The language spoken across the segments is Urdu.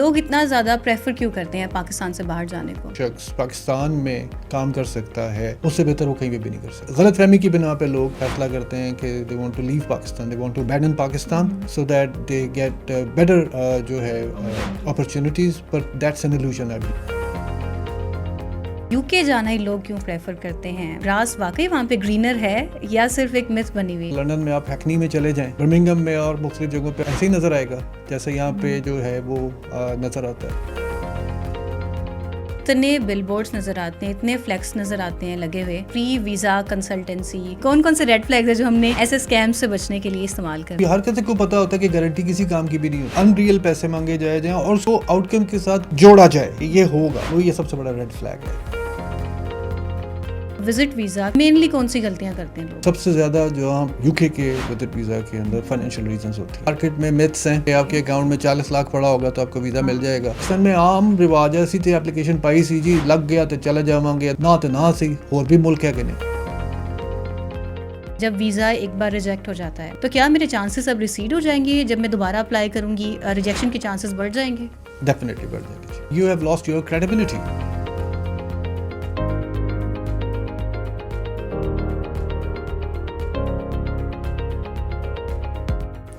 لوگ اتنا زیادہ پریفر کیوں کرتے ہیں پاکستان سے باہر جانے کو؟ شخص پاکستان میں کام کر سکتا ہے اس سے بہتر وہ کہیں بھی نہیں کر سکتا. غلط فہمی کی بنا پہ لوگ فیصلہ کرتے ہیں کہ they want to leave Pakistan, they want to abandon Pakistan so that they get better جو ہے opportunities, but that's an illusion I believe. You کے جانا ہی لوگ کیوں پریفر کرتے ہیں؟ گراس واقعی وہاں پہ گرینر ہے یا صرف ایک متھ بنی ہوئی؟ لندن میں آپ ہیکنی میں چلے جائیں, برمنگھم میں اور مختلف جگہوں پہ ایسے ہی نظر آئے گا جیسے یہاں پہ جو ہے وہ نظر آتا ہے. اتنے بل بورڈز نظر آتے ہیں, اتنے فلیکس نظر آتے ہیں لگے ہوئے, فری ویزا کنسلٹنسی. کون کون سے ریڈ فلیگز ہیں جو ہم نے ایسے اسکیم سے بچنے کے لیے استعمال کریں؟ ہر کسی کو پتا ہوتا ہے کہ گارنٹی کسی کام کی بھی نہیں ہوتی. ان ریئل پیسے مانگے جائیں اور اس کو آؤٹ کم کے ساتھ جوڑا جائے, یہ ہوگا, وہ یہ سب سے بڑا ریڈ فلیگ ہے. وزٹ ویزا مینلی کون سی غلطیاں کرتے ہیں لوگ؟ سب سے زیادہ جو ہم یو کے وزٹ ویزا کے اندر فائنینشیل ریزنز ہوتے ہیں. مارکیٹ میں میتھس ہیں کہ آپ کے اکاؤنٹ میں 40 لاکھ پڑا ہوگا تو آپ کو ویزا مل جائے گا. پاکستان میں عام رواج ہے, اسی تے اپلیکیشن پائی سی جی لگ گیا تو چلے جاواں گے, نہ تو نہ سی. اور بھی ملک ہے کہ نہیں. جب ویزا ایک بار ریجیکٹ ہو جاتا ہے تو کیا میرے چانسز اب ریسیڈ ہو جائیں گے؟ جب میں دوبارہ اپلائی کروں گی ریجیکشن کے چانسز بڑھ جائیں گے؟ ڈیفینیٹلی بڑھ جائیں گے. You have lost your credibility.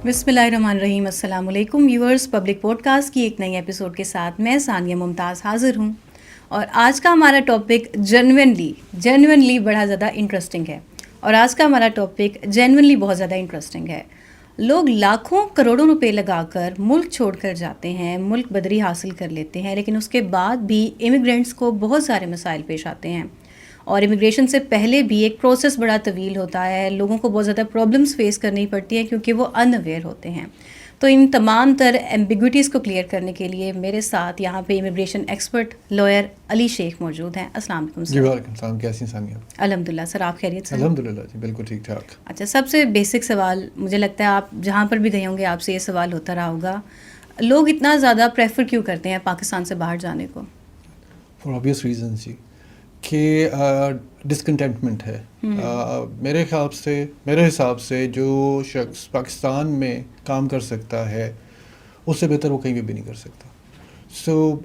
بسم اللہ الرحمن الرحیم. السلام علیکم ویورز, پبلک پوڈ کاسٹ کی ایک نئی ایپیسوڈ کے ساتھ میں ثانیہ ممتاز حاضر ہوں. اور آج کا ہمارا ٹاپک جینوینلی بڑا زیادہ انٹرسٹنگ ہے. اور آج کا ہمارا ٹاپک جینوینلی بہت زیادہ انٹرسٹنگ ہے. لوگ لاکھوں کروڑوں روپے لگا کر ملک چھوڑ کر جاتے ہیں, ملک بدری حاصل کر لیتے ہیں, لیکن اس کے بعد بھی امیگرینٹس کو بہت سارے مسائل پیش آتے ہیں. اور امیگریشن سے پہلے بھی ایک پروسیس بڑا طویل ہوتا ہے, لوگوں کو بہت زیادہ پرابلمس فیس کرنی پڑتی ہیں کیونکہ وہ ان اویئر ہوتے ہیں. تو ان تمام تر ایمبیگوٹیز کو کلیئر کرنے کے لیے میرے ساتھ یہاں پہ امیگریشن ایکسپرٹ لوئر علی شیخ موجود ہیں. السلام علیکم سر. جی وعلیکم السلام, کیسی ثانیہ؟ الحمدللہ سر, آپ خیریت سے؟ الحمدللہ جی بالکل ٹھیک ٹھاک. اچھا, سب سے بیسک سوال مجھے لگتا ہے آپ جہاں پر بھی گئے ہوں گے آپ سے یہ سوال ہوتا رہا ہوگا, لوگ اتنا زیادہ پریفر کیوں کرتے ہیں پاکستان سے باہر جانے کو؟ فار آبویس ریزنس جی, کہ ڈسکنٹینٹمنٹ ہے. میرے حساب سے جو شخص پاکستان میں کام کر سکتا ہے اس سے بہتر وہ کہیں بھی نہیں کر سکتا. سو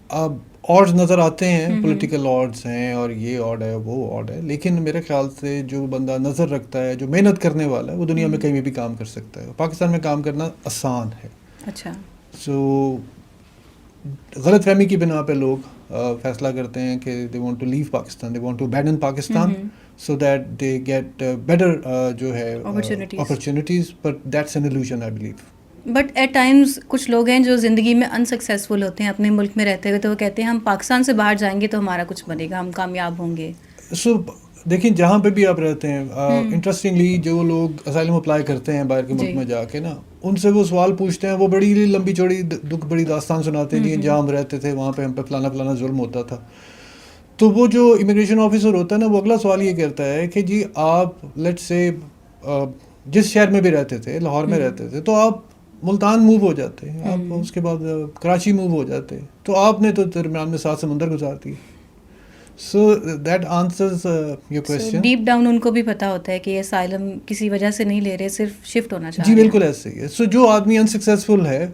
اب آڈز نظر آتے ہیں, پولیٹیکل آڈز ہیں اور یہ آڈ ہے وہ آڈ ہے, لیکن میرے خیال سے جو بندہ نظر رکھتا ہے, جو محنت کرنے والا ہے, وہ دنیا میں کہیں بھی کام کر سکتا ہے. پاکستان میں کام کرنا آسان ہے. اچھا. سو غلط فہمی کی بنا پہ لوگ فیصلہ کرتے ہیں کہ they want to leave Pakistan, they want to abandon Pakistan so that they get better جو ہے opportunities, but that's an illusion I believe. But at times کچھ لوگ ہیں جو زندگی میں انسکسیزفل ہوتے ہیں اپنے ملک میں رہتے ہوئے, تو وہ کہتے ہیں ہم پاکستان سے باہر جائیں گے تو ہمارا کچھ بنے گا, ہم کامیاب ہوں گے. سو دیکھیں جہاں پہ بھی آپ رہتے ہیں, انٹرسٹنگلی جو لوگ اسائلم اپلائی کرتے ہیں باہر کے ملک میں جا کے نا, ان سے وہ سوال پوچھتے ہیں, وہ بڑی لمبی چوڑی دکھ بڑی داستان سناتے ہیں جی جہاں ہم رہتے تھے وہاں پہ ہم پہ فلانا ظلم ہوتا تھا. تو وہ جو امیگریشن آفیسر ہوتا ہے نا, وہ اگلا سوال یہ کرتا ہے کہ جی آپ لیٹ سے جس شہر میں بھی رہتے تھے, لاہور میں رہتے تھے, تو آپ ملتان موو ہو جاتے ہیں, آپ اس کے بعد کراچی موو ہو جاتے, تو آپ نے تو درمیان میں 7 سمندر گزار دیے. So that answers your question. Deep down in کو بھی پتا ہوتا ہے کہ یہ اسائلم کسی وجہ سے نہیں لے رہے, صرف شفٹ ہونا چاہتے ہیں. جی بالکل ایسے ہی ہے. سو جو آدمی انسکسیزفل ہے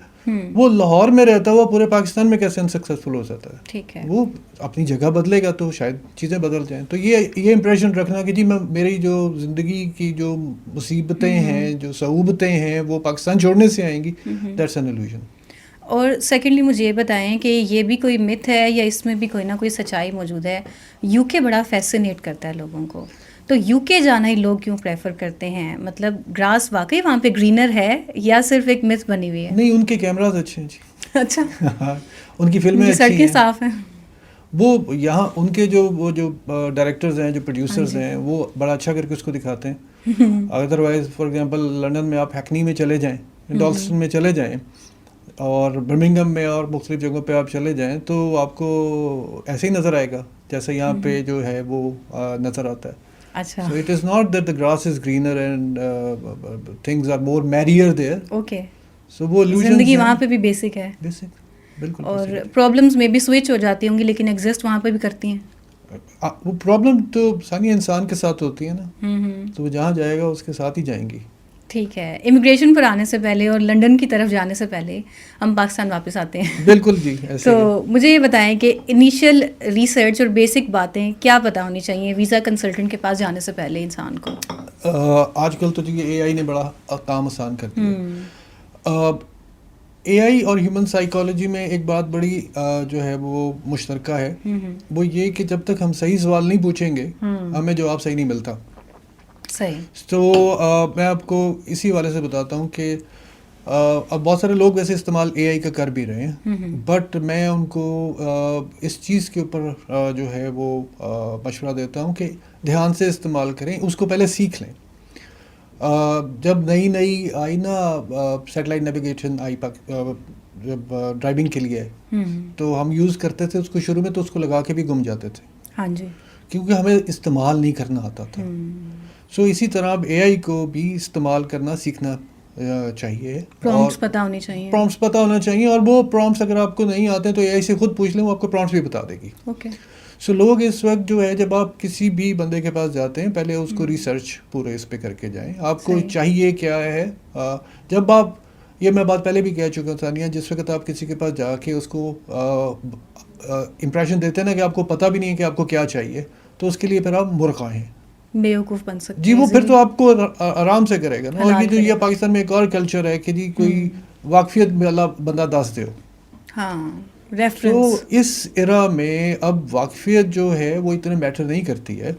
وہ لاہور میں رہتا ہوا پورے پاکستان میں کیسے انسکسیزفل ہو سکتا ہے؟ ٹھیک ہے, وہ اپنی جگہ بدلے گا تو شاید چیزیں بدل جائیں. تو یہ امپریشن رکھنا کہ جی میری جو زندگی کی جو مصیبتیں ہیں, جو صعوبتیں ہیں, وہ پاکستان چھوڑنے سے آئیں گی, دیٹس این ایلوژن. اور سیکنڈلی مجھے یہ بتائیں کہ یہ بھی کوئی متھ ہے یا اس میں بھی کوئی نہ کوئی سچائی موجود ہے؟ یو کے بڑا فیسینیٹ کرتا ہے لوگوں کو, تو یو کے جانا ہی لوگ کیوں پریفر کرتے ہیں؟ مطلب گراس واقعی وہاں پہ گرینر ہے یا صرف ایک متھ بنی ہوئی ہے؟ نہیں, ان کے کیمراز اچھے ہیں جی. اچھا. ان کی فلمیں اچھی ہیں, سڑکیں صاف ہیں. وہ یہاں ان کے جو ڈائریکٹرز ہیں, جو پروڈیوسرز ہیں, وہ بڑا اچھا کر کے اس کو دکھاتے ہیں. ادروائز فار ایگزامپل لندن میں آپ ہیکنی میں چلے جائیں, ڈالسٹن میں چلے جائیں, اور برمنگھم میں اور مختلف جگہوں پہ آپ چلے جائیں, تو آپ کو ایسے ہی نظر آئے گا جیسے یہاں پہ جو ہے وہ نظر آتا ہے. اچھا. So it is not that the grass is greener and things are more merrier there. Okay. So وہ illusions زندگی وہاں پہ بھی بیسک ہے. بیسک بالکل. اور پرابلمز میں بھی سوئچ ہو جاتی ہوں گی لیکن ایگزسٹ وہاں پہ بھی کرتی ہیں. وہ پرابلم تو ثانیہ انسان کے ساتھ ہوتی ہے نا, تو وہ جہاں جائے گا اس کے ساتھ ہی جائیں گی. ٹھیک ہے. امیگریشن پر آنے سے پہلے اور لنڈن کی طرف جانے سے پہلے ہم پاکستان واپس آتے ہیں. بالکل جی ایسے. تو مجھے یہ بتائیں کہ انیشیل ریسرچ اور بیسک باتیں کیا پتہ ہونی چاہیے ویزا کنسلٹنٹ کے پاس جانے سے پہلے انسان کو؟ آج کل تو جی اے آئی نے بڑا کام آسان کر دیا. اے آئی اور ہیومن سائیکالوجی میں ایک بات بڑی جو ہے وہ مشترکہ ہے, وہ یہ کہ جب تک ہم صحیح سوال نہیں پوچھیں گے ہمیں جواب صحیح نہیں ملتا. صحیح. تو میں آپ کو اسی حوالے سے بتاتا ہوں کہ اب بہت سارے لوگ ویسے استعمال اے آئی کا کر بھی رہے ہیں, بٹ میں ان کو اس چیز کے اوپر جو ہے وہ مشورہ دیتا ہوں کہ دھیان سے استعمال کریں, اس کو پہلے سیکھ لیں. جب نئی آئی نا سیٹلائٹ نیویگیشن آئی جب ڈرائیونگ کے لیے تو ہم یوز کرتے تھے اس کو شروع میں, تو اس کو لگا کے بھی گم جاتے تھے. ہاں جی. کیونکہ ہمیں استعمال نہیں کرنا آتا تھا. سو اسی طرح اب اے آئی کو بھی استعمال کرنا سیکھنا چاہیے. پرومپٹس پتہ ہونی چاہیے. پرومپٹس پتہ ہونا چاہیے, اور وہ پرومپٹس اگر آپ کو نہیں آتے ہیں تو اے آئی سے خود پوچھ لیں, وہ آپ کو پرومپٹس بھی بتا دے گی. اوکے. سو لوگ اس وقت جو ہے جب آپ کسی بھی بندے کے پاس جاتے ہیں پہلے اس کو ریسرچ پورے اس پہ کر کے جائیں. آپ کو چاہیے کیا ہے, جب آپ, یہ میں بات پہلے بھی کہہ چکا ثانیہ, جس وقت آپ کسی کے پاس جا کے اس کو امپریشن دیتے ہیں نا کہ آپ کو پتہ بھی نہیں ہے کہ آپ کو کیا چاہیے, تو اس کے لیے پھر آپ مرخا ہیں, بیوقوف بن سکتے جی. وہ پھر تو آپ کو آرام سے کرے گا نا. اور یہ جو یہ پاکستان میں ایک اور کلچر ہے کہ جی کوئی واقفیت میں اللہ بندہ دس دے. ہاں. تو اس ایرا میں اب واقفیت جو ہے وہ اتنے میٹر نہیں کرتی ہے.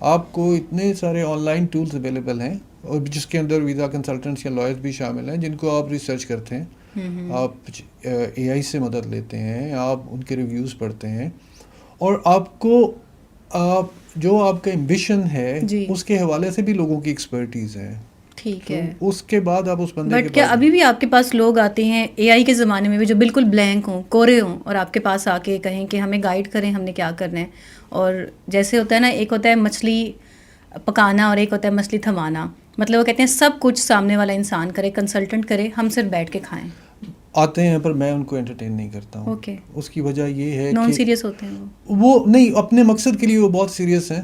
آپ کو اتنے سارے آن لائن ٹولز اویلیبل ہیں, اور جس کے اندر ویزا کنسلٹنٹس یا لائرز بھی شامل ہیں, جن کو آپ ریسرچ کرتے ہیں, آپ اے آئی سے مدد لیتے ہیں, آپ ان کے ریویوز پڑھتے ہیں, اور آپ کو جو آپ کا ایمبیشن ہے اس کے حوالے سے بھی لوگوں کی ایکسپرٹیز ہے. ٹھیک ہے. اس کے بعد آپ اس بندے کے بٹ کیا ابھی بھی آپ کے پاس لوگ آتے ہیں اے آئی کے زمانے میں بھی جو بالکل بلینک ہوں, کورے ہوں, اور آپ کے پاس آ کے کہیں کہ ہمیں گائیڈ کریں ہم نے کیا کرنا ہے؟ اور جیسے ہوتا ہے نا, ایک ہوتا ہے مچھلی پکانا اور ایک ہوتا ہے مچھلی تھمانا. مطلب وہ کہتے ہیں سب کچھ سامنے والا انسان کرے, کنسلٹنٹ کرے, ہم صرف بیٹھ کے کھائیں. آتے ہیں پر میں ان کو انٹرٹین نہیں کرتا ہوں. اوکے. اس کی وجہ یہ ہے نان کہ سیریس ہوتے ہیں وہ نہیں, اپنے مقصد کے لیے وہ بہت سیریس ہیں.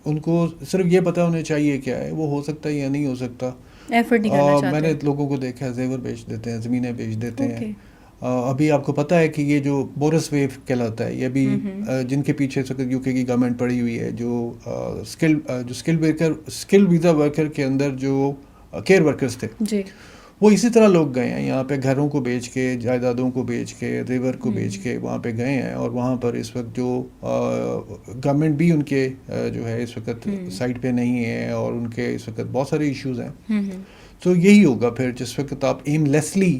ان کو صرف یہ پتہ ہونا چاہیے کیا ہے, وہ ہو سکتا ہے یا نہیں ہو سکتا. ایفرٹ نہیں کرنا چاہتے. میں نے لوگوں کو دیکھا ہے زیور بیچ دیتے ہیں, زمینیں بیچ دیتے ہیں. ابھی آپ کو پتہ ہے کہ یہ جو بورس ویو کہلاتا ہے, یہ بھی جن کے پیچھے یو کے کی گورنمنٹ پڑی ہوئی ہے, جو اسکل ویزا ورکر کے اندر جو کیئر ورکرز تھے, جی, وہ اسی طرح لوگ گئے ہیں یہاں پہ, گھروں کو بیچ کے, جائیدادوں کو بیچ کے, ریور کو بیچ کے وہاں پہ گئے ہیں. اور وہاں پر اس وقت جو گورنمنٹ بھی ان کے جو ہے اس وقت سائٹ پہ نہیں ہے, اور ان کے اس وقت بہت سارے ایشوز ہیں. تو یہی ہوگا پھر جس وقت آپ ایم لیسلی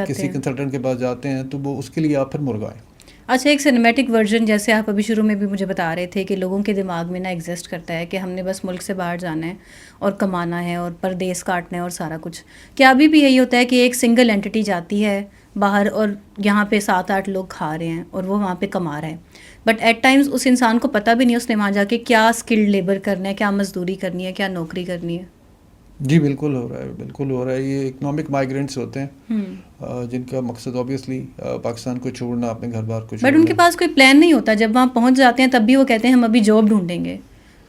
کسی کنسلٹنٹ کے پاس جاتے ہیں تو وہ اس کے لیے آپ پھر مرغائیں. اچھا, ایک سنیمیٹک ورژن جیسے آپ ابھی شروع میں بھی مجھے بتا رہے تھے کہ لوگوں کے دماغ میں نا ایگزسٹ کرتا ہے کہ ہم نے بس ملک سے باہر جانا ہے اور کمانا ہے اور پردیس کاٹنا ہے اور سارا کچھ. کیا ابھی بھی یہی ہوتا ہے کہ ایک سنگل اینٹی جاتی ہے باہر اور یہاں پہ 7-8 لوگ کھا رہے ہیں اور وہ وہاں پہ کما رہے ہیں, بٹ ایٹ ٹائمز اس انسان کو پتہ بھی نہیں اس نے وہاں جا کے کیا اسکلڈ لیبر کرنا ہے, کیا مزدوری کرنی ہے, کیا نوکری کرنی ہے. جی بالکل ہو رہا ہے, بالکل ہو رہا ہے. یہ اکنامک مائیگرینٹس ہوتے ہیں جن کا مقصد اوبیسلی پاکستان کو چھوڑنا, اپنے گھر بار کو چھوڑنا. بٹ ان کے پاس کوئی پلان نہیں ہوتا, جب وہاں پہنچ جاتے ہیں تب بھی وہ کہتے ہیں ہم ابھی جاب ڈھونڈیں گے,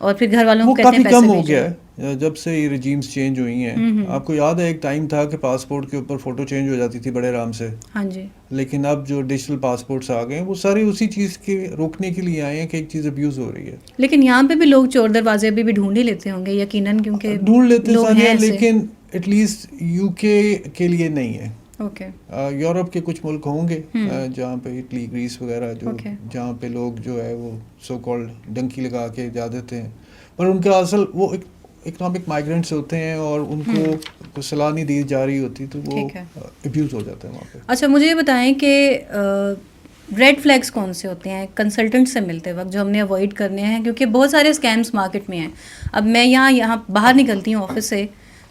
اور پھر گھر والوں کو کہتے ہیں پیسے کافی کم ہو گیا ہے جب سے یہ رجیمز چینج ہوئی ہیں. آپ کو یاد ہے ایک ٹائم تھا کہ پاسپورٹ کے اوپر فوٹو چینج ہو جاتی تھی بڑے آرام سے. ہاں جی. لیکن اب جو ڈیجیٹل پاسپورٹس آ گئے ہیں وہ سارے اسی چیز کے روکنے کے لیے آئے ہیں کہ ایک چیز ابیوز ہو رہی ہے. لیکن یہاں پہ بھی لوگ چور دروازے ابھی بھی ڈھونڈ ہی لیتے ہوں گے یقیناً, کیونکہ ڈھونڈ لیتے ہیں, لیکن ایٹ لیسٹ یو کے لیے نہیں ہے. اوکے. یورپ کے کچھ ملک ہوں گے جہاں پہ اٹلی, گریس وغیرہ, جو جہاں پہ لوگ جو ہے وہ سو کالڈ ڈنکی لگا کے جا دیتے ہیں, پر ان کا اصل وہ اکنامک مائیگرینٹس ہوتے ہیں اور ان کو صلاح نہیں دی جا رہی ہوتی, تو وہ ابیوز ہو جاتا ہے وہاں پہ. اچھا, مجھے یہ بتائیں کہ ریڈ فلیگس کون سے ہوتے ہیں کنسلٹنٹ سے ملتے وقت جو ہم نے اوائڈ کرنے ہیں, کیونکہ بہت سارے اسکیمس مارکیٹ میں ہیں. اب میں یہاں باہر نکلتی ہوں آفس سے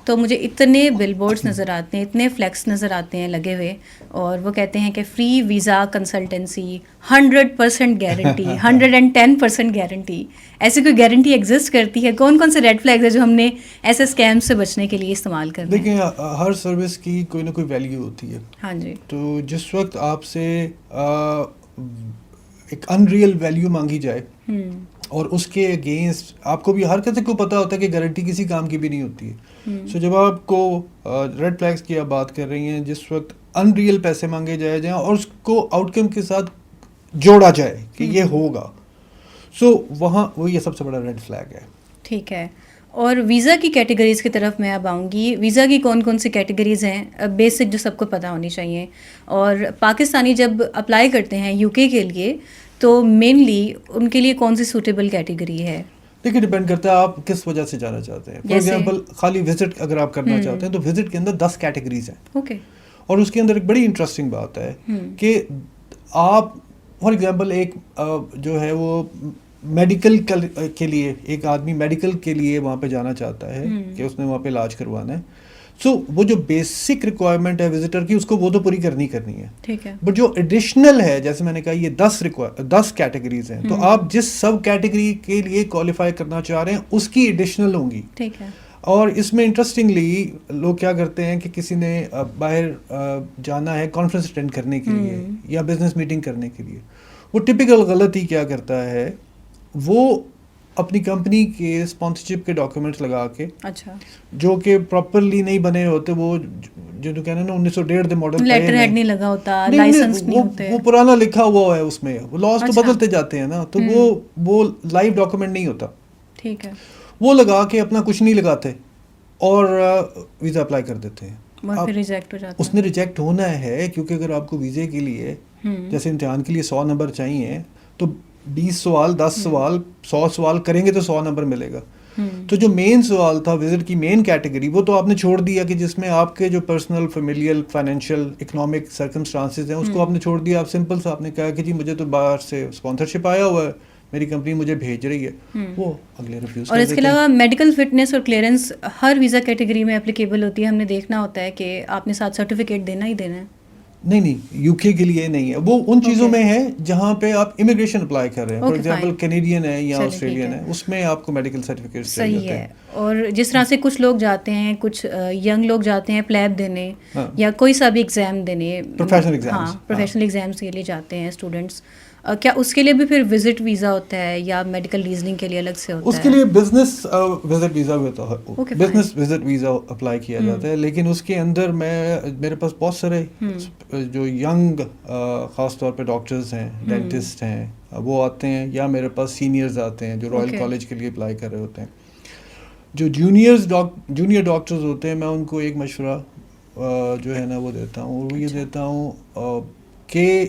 تو مجھے اتنے بل بورڈس نظر آتے ہیں, اتنے فلیکس نظر آتے ہیں لگے ہوئے, اور وہ کہتے ہیں کہ free visa consultancy 100% guarantee, 110% guarantee. ایسی کوئی گارنٹی ایگزسٹ کرتی ہے؟ کون کون سے ریڈ فلیگز ہیں جو ہم نے ایسے اسکیم سے بچنے کے لیے استعمال کرنے ہیں؟ دیکھیں, ہر سروس کی کوئی نہ کوئی ویلیو ہوتی ہے. ہاں جی. تو جس وقت آپ سے ایک ان ریئل ویلیو مانگی جائے اور اس کے اگینسٹ آپ کو بھی ہر کسی کو پتہ ہوتا ہے کہ گارنٹی کسی کام کی بھی نہیں ہوتی ہے. سو جب آپ کو ریڈ فلیگس کی آپ بات کر رہی ہیں, جس وقت ان ریئل پیسے مانگے جائیں اور اس کو آؤٹ کم کے ساتھ جوڑا جائے کہ یہ ہوگا, سو وہاں وہ یہ سب سے بڑا ریڈ فلیگ ہے. ٹھیک ہے. اور ویزا کی کیٹیگریز کی طرف میں اب آؤں گی. ویزا کی کون کون سی کیٹیگریز ہیں بیسک جو سب کو پتہ ہونی چاہیے, اور پاکستانی جب اپلائی کرتے ہیں یو کے لیے تو مینلی ان کے لیے کون سی سوٹیبل کیٹیگری ہے؟ دیکھیے ڈپینڈ کرتا ہے آپ کس وجہ سے جانا چاہتے ہیں. فار ایگزامپل خالی وزٹ اگر آپ کرنا چاہتے ہیں تو وزٹ کے اندر 10 کیٹیگریز ہیں. اوکے. اور اس کے اندر ایک بڑی انٹرسٹنگ بات ہے کہ آپ فار ایگزامپل ایک جو ہے وہ میڈیکل کے لیے, ایک آدمی میڈیکل کے لیے وہاں پہ جانا چاہتا ہے کہ اس نے وہاں پہ علاج کروانا ہے, سو وہ جو بیسک ریکوائرمنٹ ہے وزٹر کی اس کو وہ تو پوری کرنی ہے. ٹھیک ہے. بٹ جو ایڈیشنل ہے, جیسے میں نے کہا یہ 10 کیٹیگریز ہیں, تو آپ جس سب کیٹیگری کے لیے کوالیفائی کرنا چاہ رہے ہیں اس کی ایڈیشنل ہوں گی. ٹھیک ہے. اور اس میں انٹرسٹنگلی لوگ کیا کرتے ہیں کہ کسی نے باہر جانا ہے کانفرنس اٹینڈ کرنے کے لیے یا بزنس میٹنگ کرنے کے لیے, وہ ٹپیکل غلطی کیا کرتا ہے, وہ اپنی کمپنی کے اسپانسرشپ کے ڈاکیومنٹس لگا کے, اچھا, جو کہ پراپرلی نہیں بنے ہوتے, وہ جو کہتے ہیں نا 1901 کے ماڈل, لیٹر ہیڈ نہیں لگا ہوتا, لائسنس نہیں ہوتے, وہ پرانا لکھا ہوا ہے اس میں, وہ لاز تو بدلتے جاتے ہیں نا, تو وہ لائیو ڈاکیومنٹ نہیں ہوتا. ٹھیک ہے. وہ لگا کے اپنا کچھ نہیں لگاتے اور ویزا اپلائی کر دیتے ہیں. پھر ریجیکٹ ہو جاتا ہے. اس نے ریجیکٹ ہونا ہے کیونکہ اگر آپ کو ویزے کے لیے جیسے امتحان کے لیے 100 نمبر چاہیے تو 20 سوال 10 سوال 100 سوال کریں گے تو 100 نمبر ملے گا. تو جو مین سوال تھا وزٹ کی مین کیٹیگری, وہ تو آپ نے چھوڑ دیا کہ جس میں آپ کے جو personal familial financial economic circumstances ہیں اس کو آپ نے چھوڑ دیا. آپ سمپل سا آپ نے کہا کہ جی مجھے تو باہر سے اسپانسرشپ آیا ہوا ہے, میری کمپنی مجھے بھیج رہی ہے, وہ اگلے ریفیوز. اور اس کے علاوہ میڈیکل فٹنس اور کلیئرنس ہر ویزا کیٹیگری میں اپلیکیبل ہوتی ہے. ہم نے دیکھنا ہوتا ہے کہ آپ نے ساتھ سرٹیفکیٹ دینا ہی دینا ہے. نہیں, یو کے لیے نہیں ہے, وہ ان چیزوں میں ہے جہاں پہ آپ امیگریشن اپلائی کر رہے ہیں. فار ایگزامپل کینیڈین ہے یا آسٹریلین ہے, اس میں آپ کو میڈیکل سرٹیفکیٹ صحیح ہے. اور جس طرح سے کچھ لوگ جاتے ہیں, کچھ ینگ لوگ جاتے ہیں پلیب دینے یا کوئی سا بھی ایگزام دینے, پروفیشنل ایگزامس کے لیے جاتے ہیں اسٹوڈنٹس, کیا اس کے لیے بھی پھر وزٹ ویزا ہوتا ہے یا میڈیکل ریزننگ کے لیے الگ سے ہوتا ہے؟ اس کے لیے بزنس وزٹ ویزا ہوتا ہے, بزنس وزٹ ویزا اپلائی کیا جاتا ہے. لیکن اس کے اندر میرے پاس بہت سارے جو ینگ خاص طور پہ ڈاکٹرز ہیں, ڈینٹسٹ ہیں, وہ آتے ہیں, یا میرے پاس سینئرز آتے ہیں جو رائل کالج کے لیے اپلائی کر رہے ہوتے ہیں. جو جونیئر ڈاکٹرز ہوتے ہیں, میں ان کو ایک مشورہ جو ہے نا وہ دیتا ہوں, اور وہ یہ دیتا ہوں کہ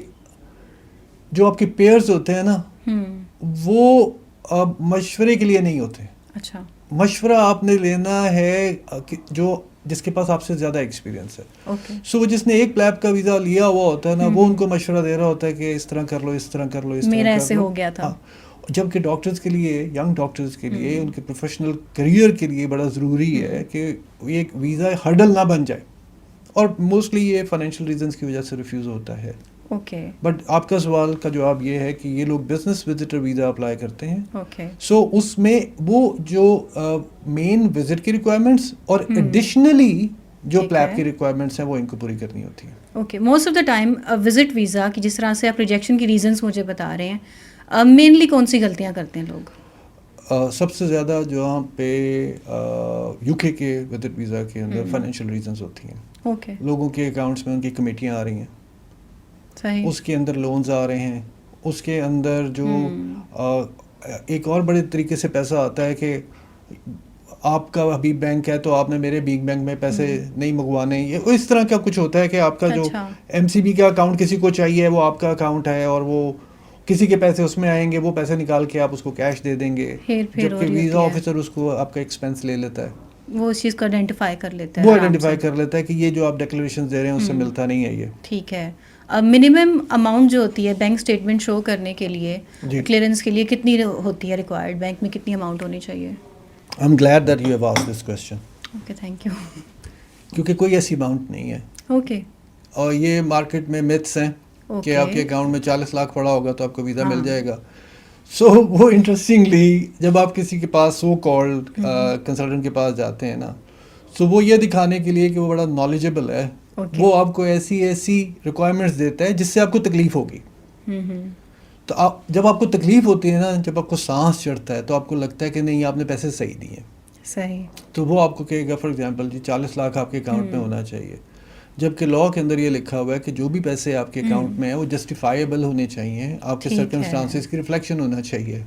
جو آپ کے پیئرز ہوتے ہیں نا وہ مشورے کے لیے نہیں ہوتے. اچھا, مشورہ آپ نے لینا ہے جس کے پاس آپ سے زیادہ ایکسپیرینس ہے. سو جس نے ایک پلیب کا ویزا لیا ہوا ہوتا ہے نا, وہ ان کو مشورہ دے رہا ہوتا ہے کہ اس طرح کر لو, اس طرح کر لو, اس طرح میرا ایسے ہو گیا تھا. جبکہ ڈاکٹرز کے لیے, ینگ ڈاکٹرز کے لیے, ان کے پروفیشنل کریئر کے لیے بڑا ضروری ہے کہ ایک ویزا ہرڈل نہ بن جائے, اور موسٹلی یہ فائنینشیل ریزنس کی وجہ سے ریفیوز ہوتا ہے. بٹ آپ کا سوال کا جواب یہ ہے کہ یہ لوگ بزنس وزٹر ویزا اپلائی کرتے ہیں. سو اس میں وہ جو مین وزٹ کی ریکوائرمنٹس اور ایڈیشنلی جو پلیب کی ریکوائرمنٹس ہیں وہ ان کو پوری کرنی ہوتی ہیں. Okay, most of the time visit visa کی جس طرح سے آپ ریجیکشن کی ریزنس مجھے بتا رہے ہیں, مینلی کون سی غلطیاں کرتے ہیں لوگ؟ سب سے زیادہ جہاں پہ یو کے وزٹ ویزا کے اندر فائنینشیل ریزنس ہوتی ہیں. لوگوں کے اکاؤنٹس میں ان کی کمیٹیاں آ رہی ہیں, اس کے اندر لونز آ رہے ہیں, اس کے اندر جو ایک اور بڑے طریقے سے پیسہ آتا ہے کہ آپ کا حبیب بینک ہے تو آپ نے میرے بگ بینک میں پیسے نہیں منگوانے, یہ اس طرح کا کچھ ہوتا ہے کہ آپ کا جو ایم سی بی کا اکاؤنٹ کسی کو چاہیے وہ آپ کا اکاؤنٹ ہے, اور وہ کسی کے پیسے اس میں آئیں گے, وہ پیسے نکال کے آپ اس کو کیش دے دیں گے, جبکہ ویزا آفیسر اس کو آپ کا ایکسپینس لے لیتا ہے, وہ اس چیز کو آئیڈینٹیفائی کر لیتا ہے, وہ آئیڈینٹیفائی کر لیتا ہے کہ یہ جو آپ ڈیکلریشن دے رہے ہیں اس سے ملتا نہیں ہے یہ. ٹھیک ہے. منیمم اماؤنٹ جو ہوتی ہے بینک اسٹیٹمنٹ شو کرنے کے لیے, کلیئرنس کے لیے کتنی ہوتی ہے ریکوائرڈ, بینک میں کتنی اماؤنٹ ہونی چاہیے؟ I'm glad that you have asked this question. Okay, thank you. کیونکہ کوئی ایسی اماؤنٹ نہیں ہے. Okay. اور یہ مارکیٹ میں myths ہیں کہ آپ کے اکاؤنٹ میں 40 لاکھ پڑا ہوگا تو آپ کو ویزا مل جائے گا. سو وہ انٹرسٹنگلی جب آپ کسی کے پاس سو کالڈ کنسلٹنٹ کے پاس جاتے ہیں نا, سو وہ یہ دکھانے کے لیے کہ وہ بڑا نالجبل ہے, وہ آپ کو ایسی ریکوائرمنٹس دیتا ہے جس سے آپ کو تکلیف ہوگی. تو جب آپ کو تکلیف ہوتی ہے نا, جب آپ کو سانس چڑھتا ہے تو آپ کو لگتا ہے کہ نہیں آپ نے پیسے صحیح دیے, صحیح, تو وہ آپ کو کہے گا فار ایگزامپل جی 40 لاکھ آپ کے اکاؤنٹ میں ہونا چاہیے, جبکہ لا کے اندر یہ لکھا ہوا ہے کہ جو بھی پیسے آپ کے اکاؤنٹ میں ہیں وہ جسٹیفائیبل ہونے چاہیے, آپ کے سرکمسٹانسز کی ریفلیکشن ہونا چاہیے.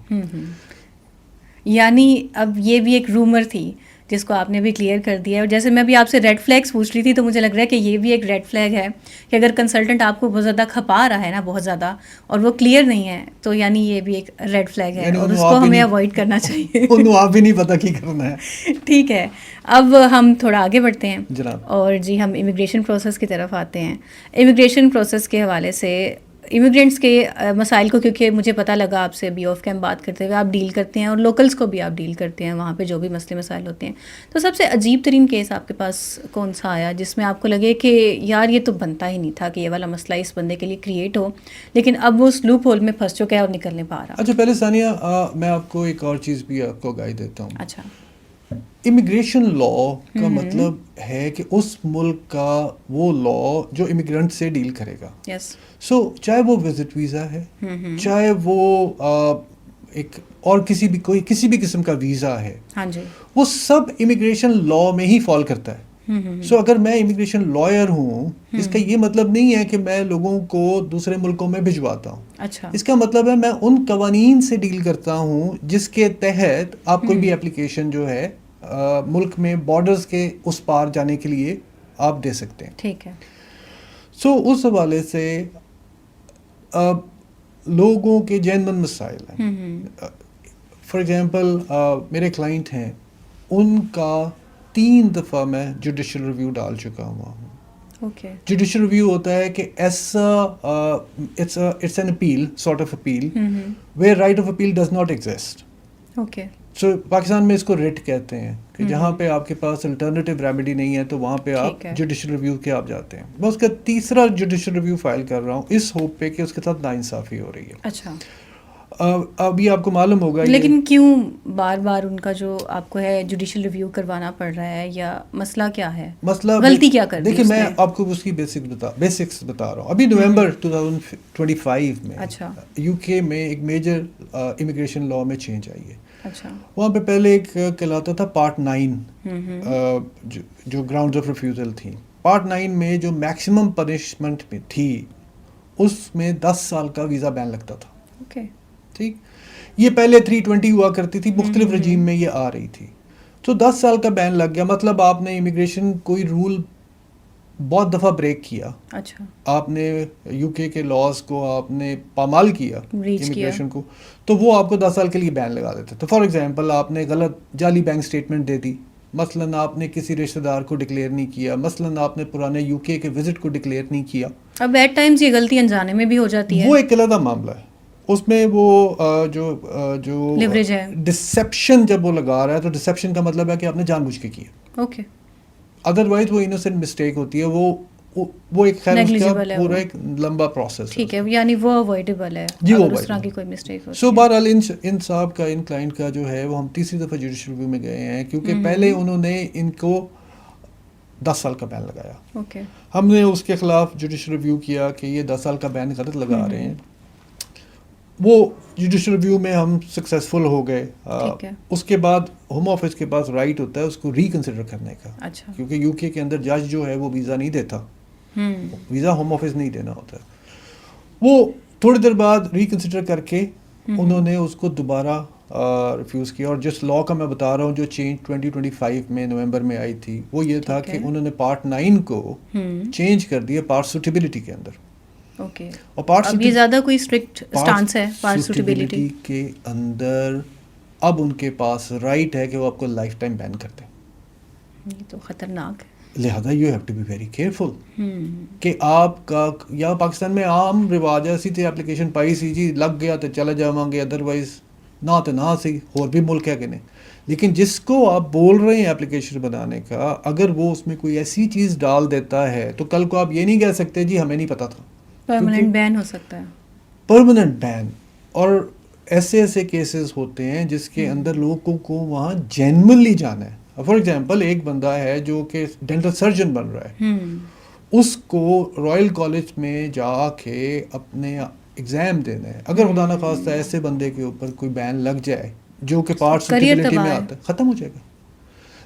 یعنی اب یہ بھی ایک رومر تھی جس کو آپ نے بھی کلیئر کر دیا ہے, اور جیسے میں بھی آپ سے ریڈ فلیگس پوچھ رہی تھی تو مجھے لگ رہا ہے کہ یہ بھی ایک ریڈ فلیگ ہے کہ اگر کنسلٹنٹ آپ کو بہت زیادہ کھپا رہا ہے نا, بہت زیادہ, اور وہ کلیئر نہیں ہے, تو یعنی یہ بھی ایک ریڈ فلیگ ہے اور اس کو ہمیں اوائڈ کرنا چاہیے. انہوں آپ بھی نہیں پتہ کی کرنا ہے. ٹھیک ہے, اب ہم تھوڑا آگے بڑھتے ہیں جناب, اور جی ہم امیگریشن پروسیس کی طرف آتے ہیں. امیگریشن پروسیس کے حوالے سے امیگرینٹس کے مسائل کو, کیونکہ مجھے پتہ لگا آپ سے بی آف کیمپ بات کرتے ہوئے آپ ڈیل کرتے ہیں اور لوکلس کو بھی آپ ڈیل کرتے ہیں وہاں پہ جو بھی مسئلے مسائل ہوتے ہیں, تو سب سے عجیب ترین کیس آپ کے پاس کون سا آیا جس میں آپ کو لگے کہ یار یہ تو بنتا ہی نہیں تھا کہ یہ والا مسئلہ اس بندے کے لیے کریٹ ہو, لیکن اب وہ اس لوپ ہول میں پھنس چکا ہے اور نکل نہیں پا رہا؟ اچھا پہلے ثانیہ میں آپ کو ایک اور چیز بھی آپ کو گائیڈ دیتا ہوں. اچھا, امیگریشن لا کا مطلب ہے کہ اس ملک کا وہ لا جو امیگرینٹ سے ڈیل کرے گا. یس, سو چاہے وہ وزٹ ویزا ہے, چاہے وہ ایک اور کسی بھی قسم کا ویزا ہے, ہاں جی, وہ سب امیگریشن لا میں ہی فال کرتا ہے. سو اگر میں امیگریشن لائر ہوں, اس کا یہ مطلب نہیں ہے کہ میں لوگوں کو دوسرے ملکوں میں بھجواتا ہوں. اچھا, اس کا مطلب ہے میں ان قوانین سے ڈیل کرتا ہوں جس کے تحت آپ کوئی بھی اپلیکیشن جو ہے ملک میں بارڈرز کے اس پار جانے کے لیے آپ دے سکتے ہیں. ٹھیک ہے. سو اس حوالے سے لوگوں کے جینون مسائل ہیں. فار ایگزامپل میرے کلائنٹ ہیں, ان کا 3 دفعہ میں جوڈیشل ریویو ڈال چکا ہوا ہوں. اوکے, جوڈیشل ریویو ہوتا ہے کہ ایسا it's an appeal, sort of appeal where right of appeal does not exist. Okay, so Pakistan میں اس کو ریٹ کہتے ہیں کہ جہاں پہ آپ کے پاس الٹرنیٹیو ریمیڈی نہیں ہے تو وہاں پہ آپ جوڈیشل ریویو کے آپ جاتے ہیں. میں اس کا 3را جوڈیشل ریویو فائل کر رہا ہوں اس ہوپ پہ کہ اس کے ساتھ ناانصافی ہو رہی ہے. اچھا, ابھی آپ کو معلوم ہوگا, لیکن کیوں بار بار ان کا جو آپ کو ہے جوڈیشل ریویو کروانا پڑ رہا ہے, یا مسئلہ کیا ہے, مسئلہ غلطی کیا کر دی؟ دیکھیں میں آپ کو اس کی بیسکس بتا رہا ہوں. ابھی نومبر 2025 میں یو کے میں ایک میجر امیگریشن لا میں چینج آئی ہے. اچھا, وہاں پہ پہلے ایک کہلاتا تھا پارٹ 9 جو گراؤنڈز آف ریفیوزل تھیں. پارٹ 9 میں جو میکسیمم پنشمنٹ میں تھی اس میں 10 سال کا ویزا بین لگتا تھا. اوکے, ٹھیک, یہ پہلے 320 ہوا کرتی تھی, مختلف رجیم میں یہ آ رہی تھی. تو 10 سال کا بین لگ گیا, مطلب آپ نے امیگریشن کوئی رول بہت دفعہ بریک کیا. اچھا, آپ نے یو کے لاز کو آپ نے پامال کیا امیگریشن کو, تو وہ آپ کو 10 سال کے لیے بین لگا دیتے. تو فار ایگزامپل آپ نے غلط جعلی بینک اسٹیٹمنٹ دے دی, مثلاً آپ نے کسی رشتہ دار کو ڈکلیئر نہیں کیا, مثلاً آپ نے پرانے یو کے وزٹ کو ڈکلیئر نہیں کیا. اب ایٹ ٹائمز یہ غلطی انجانے میں بھی ہو جاتی ہے, وہ ایک علیحدہ معاملہ ہے. اس میں وہ جو لیوریج ہے, ڈسیپشن جب وہ لگا رہا ہے تو ڈسیپشن کا مطلب ہے کہ آپ نے جان بوجھ کے کیا. اوکے, ادروائز وہ انوسینٹ مسٹیک ہوتی ہے, وہ ایک خیر اس کا پورا ایک لمبا پروسیس. ٹھیک ہے, یعنی وہ اوائڈیبل ہے اگر اس طرح کی کوئی مسٹیک ہو. سو بہرحال ان صاحب کا, ان کلائنٹ کا جو ہے وہ ہم 3ری دفعہ جوڈیشل ریویو میں گئے ہیں کیونکہ پہلے انہوں نے ان کو 10 سال کا بین لگایا. اوکے, ہم نے اس کے خلاف جوڈیشل ریویو کیا کہ یہ 10 سال کا بین غلط لگا رہے ہیں. وہ جوڈیشل ریویو میں ہم سکسیزفل ہو گئے. اس کے بعد ہوم آفس کے پاس رائٹ ہوتا ہے اس کو ریکنسیڈر کرنے کا. اچھا, کیونکہ یو کے اندر جج جو ہے وہ ویزا نہیں دیتا, ویزا ہوم آفس نہیں دینا ہوتا. وہ تھوڑی دیر بعد ریکنسیڈر کر کے انہوں نے اس کو دوبارہ ریفیوز کیا. اور جس لا کا میں بتا رہا ہوں جو چینج 2025 میں نومبر میں آئی تھی وہ یہ تھا کہ انہوں نے پارٹ 9 کو چینج کر دیا پارٹ سوٹیبلٹی کے اندر. اوکے, اور پارٹ اب یہ زیادہ کوئی اسٹرکٹ سٹانس ہے پارٹ سوٹیبلٹی کے اندر, اب ان کے پاس رائٹ ہے کہ وہ آپ کو لائف ٹائم بین کرتے ہیں. یہ تو خطرناک ہے. لہٰذا you have to be very careful کہ آپ کا, یا پاکستان میں عام رواج ہے ایسی تھی اپلیکیشن پائی سی جی لگ گیا تو چلے جاؤں گے, ادروائز نہ تو نہ سی. اور بھی ملک ہے کہ نہیں, لیکن جس کو آپ بول رہے ہیں اپلیکیشن بنانے کا, اگر وہ اس میں کوئی ایسی چیز ڈال دیتا ہے تو کل کو آپ یہ نہیں کہہ سکتے جی ہمیں نہیں پتا تھا. پرماننٹ بین ہو سکتا ہے, پرماننٹ بین. اور ایسے کیسز ہوتے ہیں جس کے اندر لوگوں کو وہاں جینوئنلی جانا ہے. فار ایگزامپل ایک بندہ ہے جو کہ ڈینٹل سرجن بن رہا ہے, اس کو رائل کالج میں جا کے اپنے ایگزام دینا ہے. اگر خدا نہ خواستہ ایسے بندے کے اوپر کوئی بین لگ جائے جو کہ پارٹس آف ڈسیبلٹی میں آتا ہے, ختم ہو جائے گا.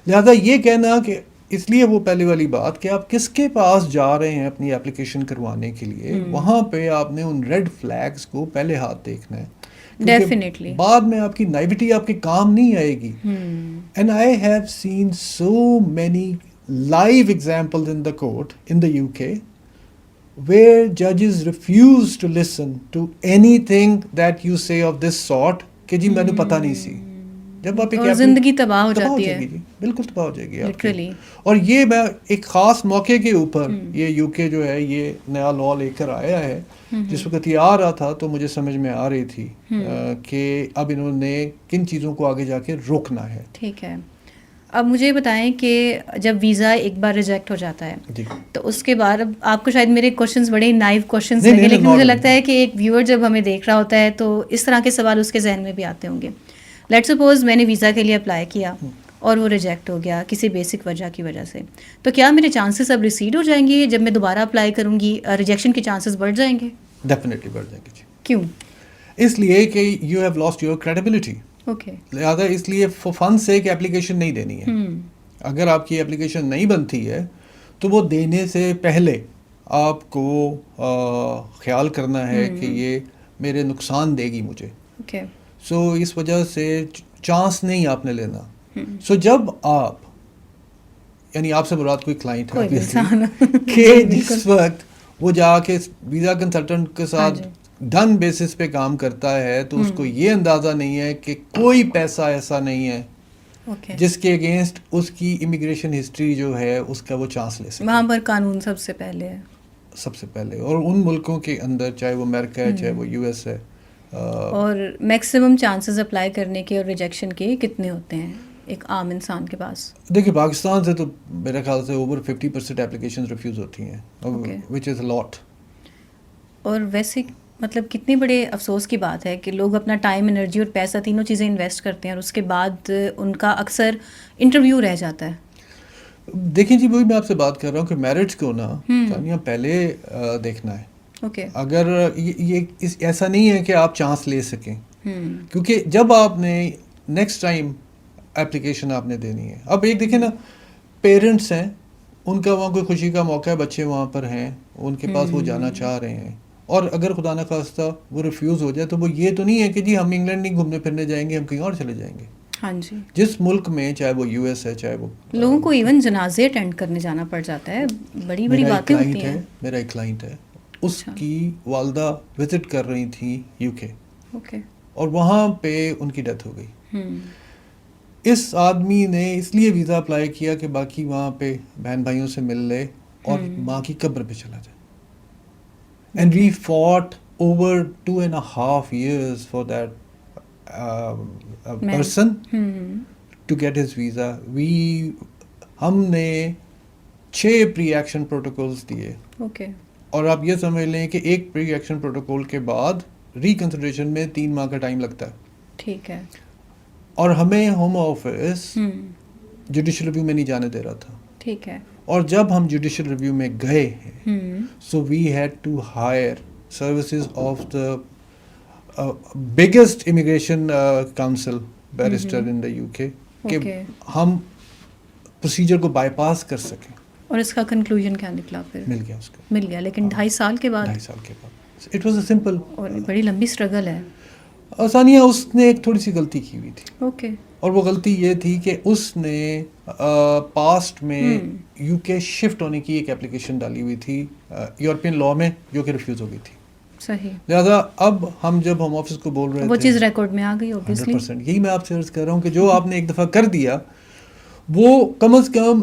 لہٰذا یہ کہنا کہ اس لیے وہ پہلے والی بات کہ آپ کس کے پاس جا رہے ہیں اپنی اپلیکیشن کروانے کے لیے, وہاں پہ آپ نے ان ریڈ فلیگز کو پہلے ہاتھ دیکھنا ہے. ڈیفینیٹلی بعد میں آپ کی نائیوٹی آپ کے کام نہیں آئے گی. And I have seen so many live examples in the court in the UK where judges refuse to listen to anything that you say of this sort کہ جی میں نے پتہ نہیں سی. جب آپ اور زندگی تباہ ہو جاتی ہے, جی بالکل تباہ ہو جائے گی لٹرلی. اور یہ میں ایک خاص موقع کے اوپر یہ UK جو ہے یہ نیا لا لے کر آیا ہے. جس وقت یہ آ رہا تھا تو مجھے سمجھ میں آ رہی تھی کہ اب انہوں نے کن چیزوں کو آگے جا کے روکنا ہے. ٹھیک ہے, اب مجھے بتائیں کہ جب ویزا ایک بار ریجیکٹ ہو جاتا ہے جی تو اس کے بعد اب آپ کو شاید میرے کوشچنس بڑے نائیو کوشچنس لگے, لیکن مجھے لگتا ہے کہ ایک ویور جب ہمیں دیکھ رہا ہوتا ہے تو اس طرح کے سوال اس کے ذہن میں بھی آتے ہوں گے. لیٹ سپوز میں نے ویزا کے لیے اپلائی کیا اور وہ ریجیکٹ ہو گیا کسی بیسک وجہ کی وجہ سے, تو کیا میرے چانسز اب ریسیڈ ہو جائیں گے؟ جب میں دوبارہ اپلائی کروں گی ریجیکشن کے چانسز بڑھ جائیں گے؟ ڈیفینیٹلی بڑھ جائیں گے. جی کیوں؟ اس لیے کہ you have lost your credibility. Okay, لہٰذا اس لیے فار فن سے کہ اپلیکیشن نہیں دینی ہے. اگر آپ کی اپلیکیشن نہیں بنتی ہے تو وہ دینے سے پہلے آپ کو خیال کرنا ہے کہ یہ میرے نقصان دے گی مجھے. اوکے, سو اس وجہ سے چانس نہیں آپ نے لینا. سو جب آپ یعنی آپ سے مراد کوئی کلائنٹ ہے کہ جس وقت وہ جا کے ویزا کنسلٹنٹ کے ساتھ ڈن بیسس پہ کام کرتا ہے تو اس کو یہ اندازہ نہیں ہے کہ کوئی پیسہ ایسا نہیں ہے جس کے اگینسٹ اس کی امیگریشن ہسٹری جو ہے اس کا وہ چانس لے سکے. وہاں پر قانون سب سے پہلے ہے, سب سے پہلے, اور ان ملکوں کے اندر چاہے وہ امریکہ ہے چاہے وہ US ہے. اور میکسیمم چانسز اپلائی کرنے کے اور ریجیکشن کے کتنے ہوتے ہیں ایک عام انسان کے پاس؟ دیکھیے پاکستان سے تو میرے خیال سے اوور 50% اپلیکیشنز ریفیوز ہوتی ہیں, وچ از اے لاٹ. اور ویسے مطلب کتنی بڑے افسوس کی بات ہے کہ لوگ اپنا ٹائم انرجی اور پیسہ تینوں چیزیں انویسٹ کرتے ہیں اور اس کے بعد ان کا اکثر انٹرویو رہ جاتا ہے. دیکھیں جی وہی میں آپ سے بات کر رہا ہوں کہ میرٹس کو نا پہلے دیکھنا ہے. اوکے, اگر یہ ایسا نہیں ہے کہ آپ چانس لے سکیں, کیونکہ جب آپ نے نیکسٹ ٹائم اپلیکیشن آپ نے دینی ہے. اب ایک دیکھیں نا پیرنٹس ہیں, ان کا وہاں کوئی خوشی کا موقع ہے, بچے وہاں پر ہیں, ان کے پاس وہ جانا چاہ رہے ہیں, اور اگر خدا نہ خواستہ وہ ریفیوز ہو جائے تو وہ یہ تو نہیں ہے کہ جی ہم انگلینڈ نہیں گھومنے پھرنے جائیں گے, ہم کہیں اور چلے جائیں گے. ہاں جی, جس ملک میں چاہے وہ US ہے چاہے وہ لوگوں کو ایون جنازے اٹینڈ کرنے جانا پڑ جاتا ہے, بڑی بڑی باتیں ہوتی ہیں. میرا ایک کلائنٹ ہے, اس کی والدہ وزٹ کر رہی تھی UK, اوکے, اور وہاں پہ ان کی ڈیتھ ہو گئی. اس آدمی نے اس لیے ویزا اپلائی کیا کہ باقی وہاں پہ بہن بھائیوں سے مل لے اور ماں کی قبر پہ چلا جائے. And we fought over 2.5 years for that person to get his visa. ہم نے 6 پری ایکشن پروٹوکولز دیے. اوکے, اور آپ یہ سمجھ لیں کہ ایک پری ایکشن پروٹوکول کے بعد ریکنسیڈریشن میں 3 ماہ کا ٹائم لگتا ہے. ٹھیک ہے, اور ہمیں ہوم آفس جوڈیشل ریویو میں نہیں جانے دے رہا تھا. ٹھیک ہے, اور جب ہم جوڈیشل ریویو میں گئے ہیں so we had to hire services of the biggest immigration counsel barrister in the UK کہ ہم پروسیجر کو بائی پاس کر سکیں. اور اس کا کنکلوژن کیا نکلا پھر؟ مل گیا اس کا, مل گیا, لیکن 2.5 سال کے بعد. 2.5 سال کے بعد. اٹ واز اے سمپل, اور بڑی لمبی اسٹرگل ہے. آسانیہ اس نے ایک تھوڑی سی غلطی کی ہوئی تھی. اوکے, اور وہ غلطی یہ تھی کہ اس نے پاسٹ میں UK شفٹ ہونے کی ایک اپلیکیشن ڈالی ہوئی تھی یورپین لا میں جو کہ ریفیوز ہو گئی تھی. صحیح. لہٰذا اب ہم جب ہوم آفس کو بول رہے تھے وہ چیز ریکارڈ میں آ گئی اوبیسلی. 100%. یہی میں آپ سے عرض کر رہا ہوں کہ جو آپ نے ایک دفعہ کر دیا وہ کم از کم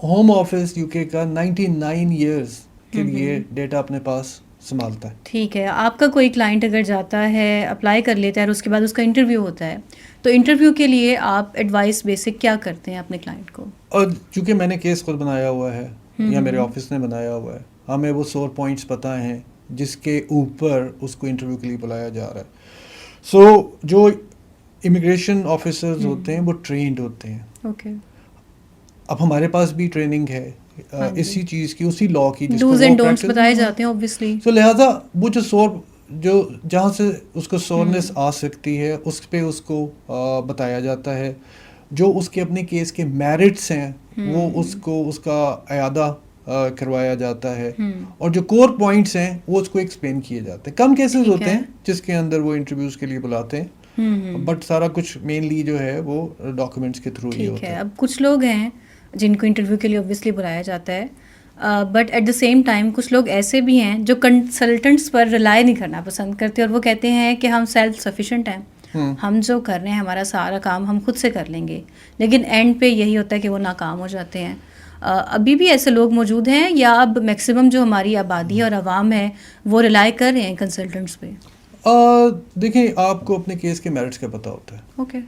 ہوم آفس UK کا 99 years کے لیے ڈیٹا اپنے پاس سنبھالتا ہے. ٹھیک ہے, آپ کا کوئی کلائنٹ اگر جاتا ہے اپلائی کر لیتا ہے اور اس کے بعد اس کا انٹرویو ہوتا ہے تو انٹرویو کے لیے آپ ایڈوائس بیسک کیا کرتے ہیں اپنے کلائنٹ کو؟ اور چونکہ میں نے کیس خود بنایا ہوا ہے یا میرے آفس نے بنایا ہوا ہے, ہمیں وہ 100 پوائنٹس پتہ ہیں جس کے اوپر اس کو انٹرویو کے لیے بلایا جا رہا ہے. سو جو امیگریشن آفیسرز ہوتے ہیں وہ ٹرینڈ ہوتے ہیں. اوکے, اب ہمارے پاس بھی ٹریننگ ہے اسی چیز کی, اسی لا کی, ڈوز اینڈ ڈونٹس بتائے جاتے ہیں اوبویسلی. سو لہٰذا وہ جو جو جہاں سے اس کو سورنس آ سکتی ہے اس پہ اس کو بتایا جاتا ہے. جو اس کے اپنے کیس کے میرٹس ہیں وہ اس کو اس کا اعادہ کروایا جاتا ہے, اور جو کور پوائنٹس ہیں وہ اس کو ایکسپلین کیے جاتے ہیں. کم کیسز ہوتے ہیں جس کے اندر وہ انٹرویوز کے لیے بلاتے ہیں, بٹ سارا کچھ مینلی جو ہے وہ ڈاکومنٹس کے تھرو ہی ہوتا ہے. اب کچھ لوگ ہیں جن کو انٹرویو کے لیے اوبویسلی بلایا جاتا ہے, but at the same time کچھ لوگ ایسے بھی ہیں جو کنسلٹنٹس پر ریلائی نہیں کرنا پسند کرتے, اور وہ کہتے ہیں کہ ہم سیلف سفیشینٹ ہیں, ہم جو کر رہے ہیں ہمارا سارا کام ہم خود سے کر لیں گے, لیکن اینڈ پہ یہی ہوتا ہے کہ وہ ناکام ہو جاتے ہیں. ابھی بھی ایسے لوگ موجود ہیں, یا اب میکسیمم جو ہماری آبادی اور عوام ہے وہ ریلائی کر رہے ہیں کنسلٹنٹس پہ؟ دیکھیں, آپ کو اپنے کیس کے میرٹس کا پتہ ہوتا ہے. اوکے.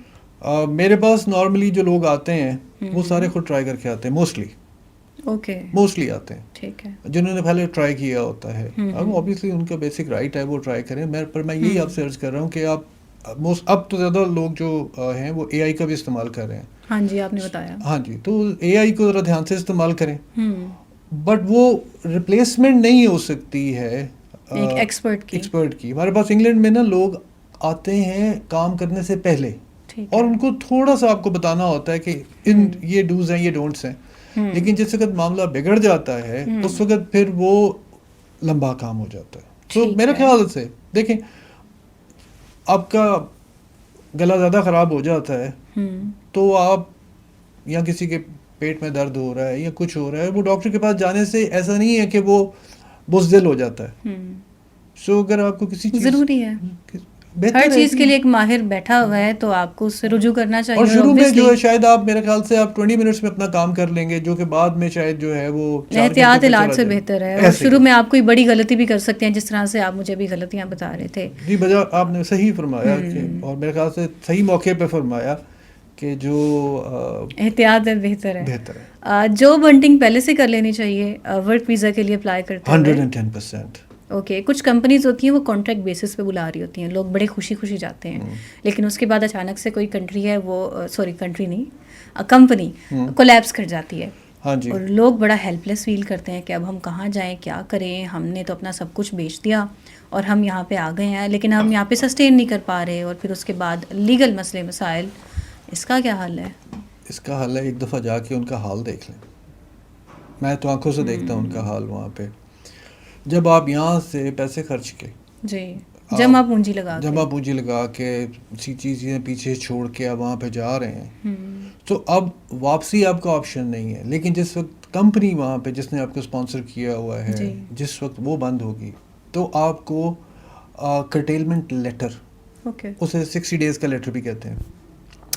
میرے پاس نارملی جو لوگ آتے ہیں وہ سارے خود ٹرائی کر کے آتے ہیں, موسٹلی آتے ہیں, ٹھیک ہے, جنہوں نے پہلے ٹرائی کیا ہوتا ہے. اب اوبیسلی ان کا بیسک رائٹ ہے وہ ٹرائی کریں, پر میں یہی آپ سے عرض کر رہا ہوں کہ آپ اب تو زیادہ لوگ جو ہیں وہ اے آئی کا بھی استعمال کر رہے ہیں. ہاں جی, آپ نے بتایا. ہاں جی, تو اے آئی کو ذرا دھیان سے استعمال کریں, بٹ وہ ریپلیسمنٹ نہیں ہو سکتی ہے ایک ایکسپرٹ کی. ہمارے پاس انگلینڈ میں نا لوگ آتے ہیں کام کرنے سے پہلے, اور ان کو تھوڑا سا آپ کو بتانا ہوتا ہے کہ یہ ڈوز ہیں یہ ڈونٹس ہیں, لیکن جس وقت معاملہ بگڑ جاتا ہے اس وقت پھر وہ لمبا کام ہو جاتا ہے. تو میرے خیال سے دیکھیں, آپ کا گلا زیادہ خراب ہو جاتا ہے تو آپ, یا کسی کے پیٹ میں درد ہو رہا ہے یا کچھ ہو رہا ہے, وہ ڈاکٹر کے پاس جانے سے ایسا نہیں ہے کہ وہ بزدل ہو جاتا ہے. سو اگر آپ کو کسی چیز ضروری ہے, ہر چیز کے لیے ایک ماہر بیٹھا ہوا ہے, تو آپ کو اس سے رجوع کرنا چاہیے. اور شروع میں جو ہے شاید آپ, میرے خیال سے آپ 20 منٹس میں اپنا کام کر لیں گے, جو کہ بعد میں شاید جو ہے وہ احتیاط علاج سے بہتر ہے. اور شروع میں آپ کوئی بڑی غلطی بھی کر سکتے ہیں, جس طرح سے آپ مجھے بھی غلطیاں بتا رہے تھے. جی بجا آپ نے صحیح فرمایا, اور میرے خیال سے صحیح موقع پہ فرمایا کہ جو احتیاط بہتر ہے. جاب ہنٹنگ پہلے سے کر لینی چاہیے ورک ویزا کے لیے اپلائی کرتے ہیں. 110%. اوکے. کچھ کمپنیز ہوتی ہیں وہ کانٹریکٹ بیسس پہ بلا رہی ہوتی ہیں, لوگ بڑے خوشی جاتے ہیں, لیکن اس کے بعد اچانک سے کوئی کنٹری ہے وہ کنٹری نہیں کمپنی کولیپس کر جاتی ہے. ہاں جی. اور لوگ بڑا ہیلپ لیس فیل کرتے ہیں کہ اب ہم کہاں جائیں, کیا کریں, ہم نے تو اپنا سب کچھ بیچ دیا اور ہم یہاں پہ آ گئے ہیں, لیکن ہم یہاں پہ سسٹین نہیں کر پا رہے. اور پھر اس کے بعد لیگل مسئلے مسائل, اس کا کیا حل ہے؟ اس کا حل ہے ایک دفعہ جا کے ان کا حال دیکھ لیں. میں تو آنکھوں سے دیکھتا ہوں ان کا حال وہاں پہ. جب آپ یہاں سے پیسے خرچ کے, جی, جمع پونجی لگا کے اسی چیزیں پیچھے چھوڑ کے آپ وہاں پہ جا رہے ہیں, تو اب واپسی آپ کا آپشن نہیں ہے. لیکن جس وقت کمپنی وہاں پہ جس نے آپ کو اسپانسر کیا ہوا ہے, جس وقت وہ بند ہوگی, تو آپ کو کرٹیلمنٹ لیٹر, اسے 60 ڈیز کا لیٹر بھی کہتے ہیں,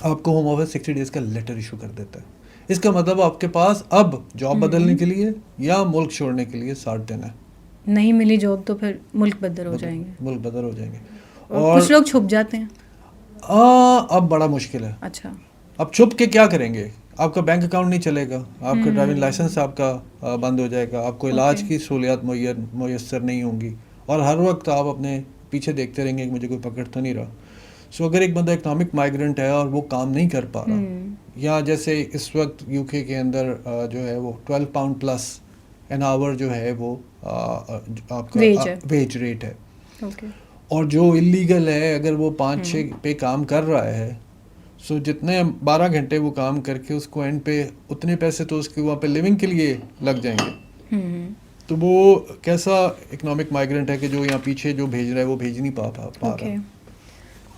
آپ کو ہوم آفس 60 ڈیز کا لیٹر ایشو کر دیتا ہے. اس کا مطلب آپ کے پاس اب جاب بدلنے کے لیے یا ملک چھوڑنے کے لیے 60 دن ہے. نہیں ملی جاب تو پھر ملک بدر ہو جائیں گے. اور کچھ لوگ چھپ جاتے ہیں. اب بڑا مشکل ہے. اچھا, اب چھپ کے کیا کریں گے؟ آپ کا بینک اکاؤنٹ نہیں چلے گا, آپ کا ڈرائیونگ لائسنس آپ کا بند ہو جائے گا, آپ کو علاج کی سہولیات میسر نہیں ہوں گی, اور ہر وقت آپ اپنے پیچھے دیکھتے رہیں گے کہ مجھے کوئی پکڑ تو نہیں رہا. سو اگر ایک بندہ اکنامک مائیگرنٹ ہے اور وہ کام نہیں کر پا رہا, یا جیسے اس وقت یو کے کے اندر جو ہے وہ 12 پاؤنڈ پلس این آور جو ہے وہ آپ کا ویج ریٹ ہے, اور جو انلیگل ہے اگر وہ 5-6 پہ کام کر رہا ہے, سو جتنے 12 گھنٹے وہ کام کر کے اس کو اینڈ پہ اتنے پیسے تو اس کے وہاں پہ لیونگ کے لیے لگ جائیں گے. تو وہ کیسا اکنامک مائیگرنٹ ہے کہ جو یہاں پیچھے جو بھیج رہا ہے وہ بھیج نہیں پا رہا.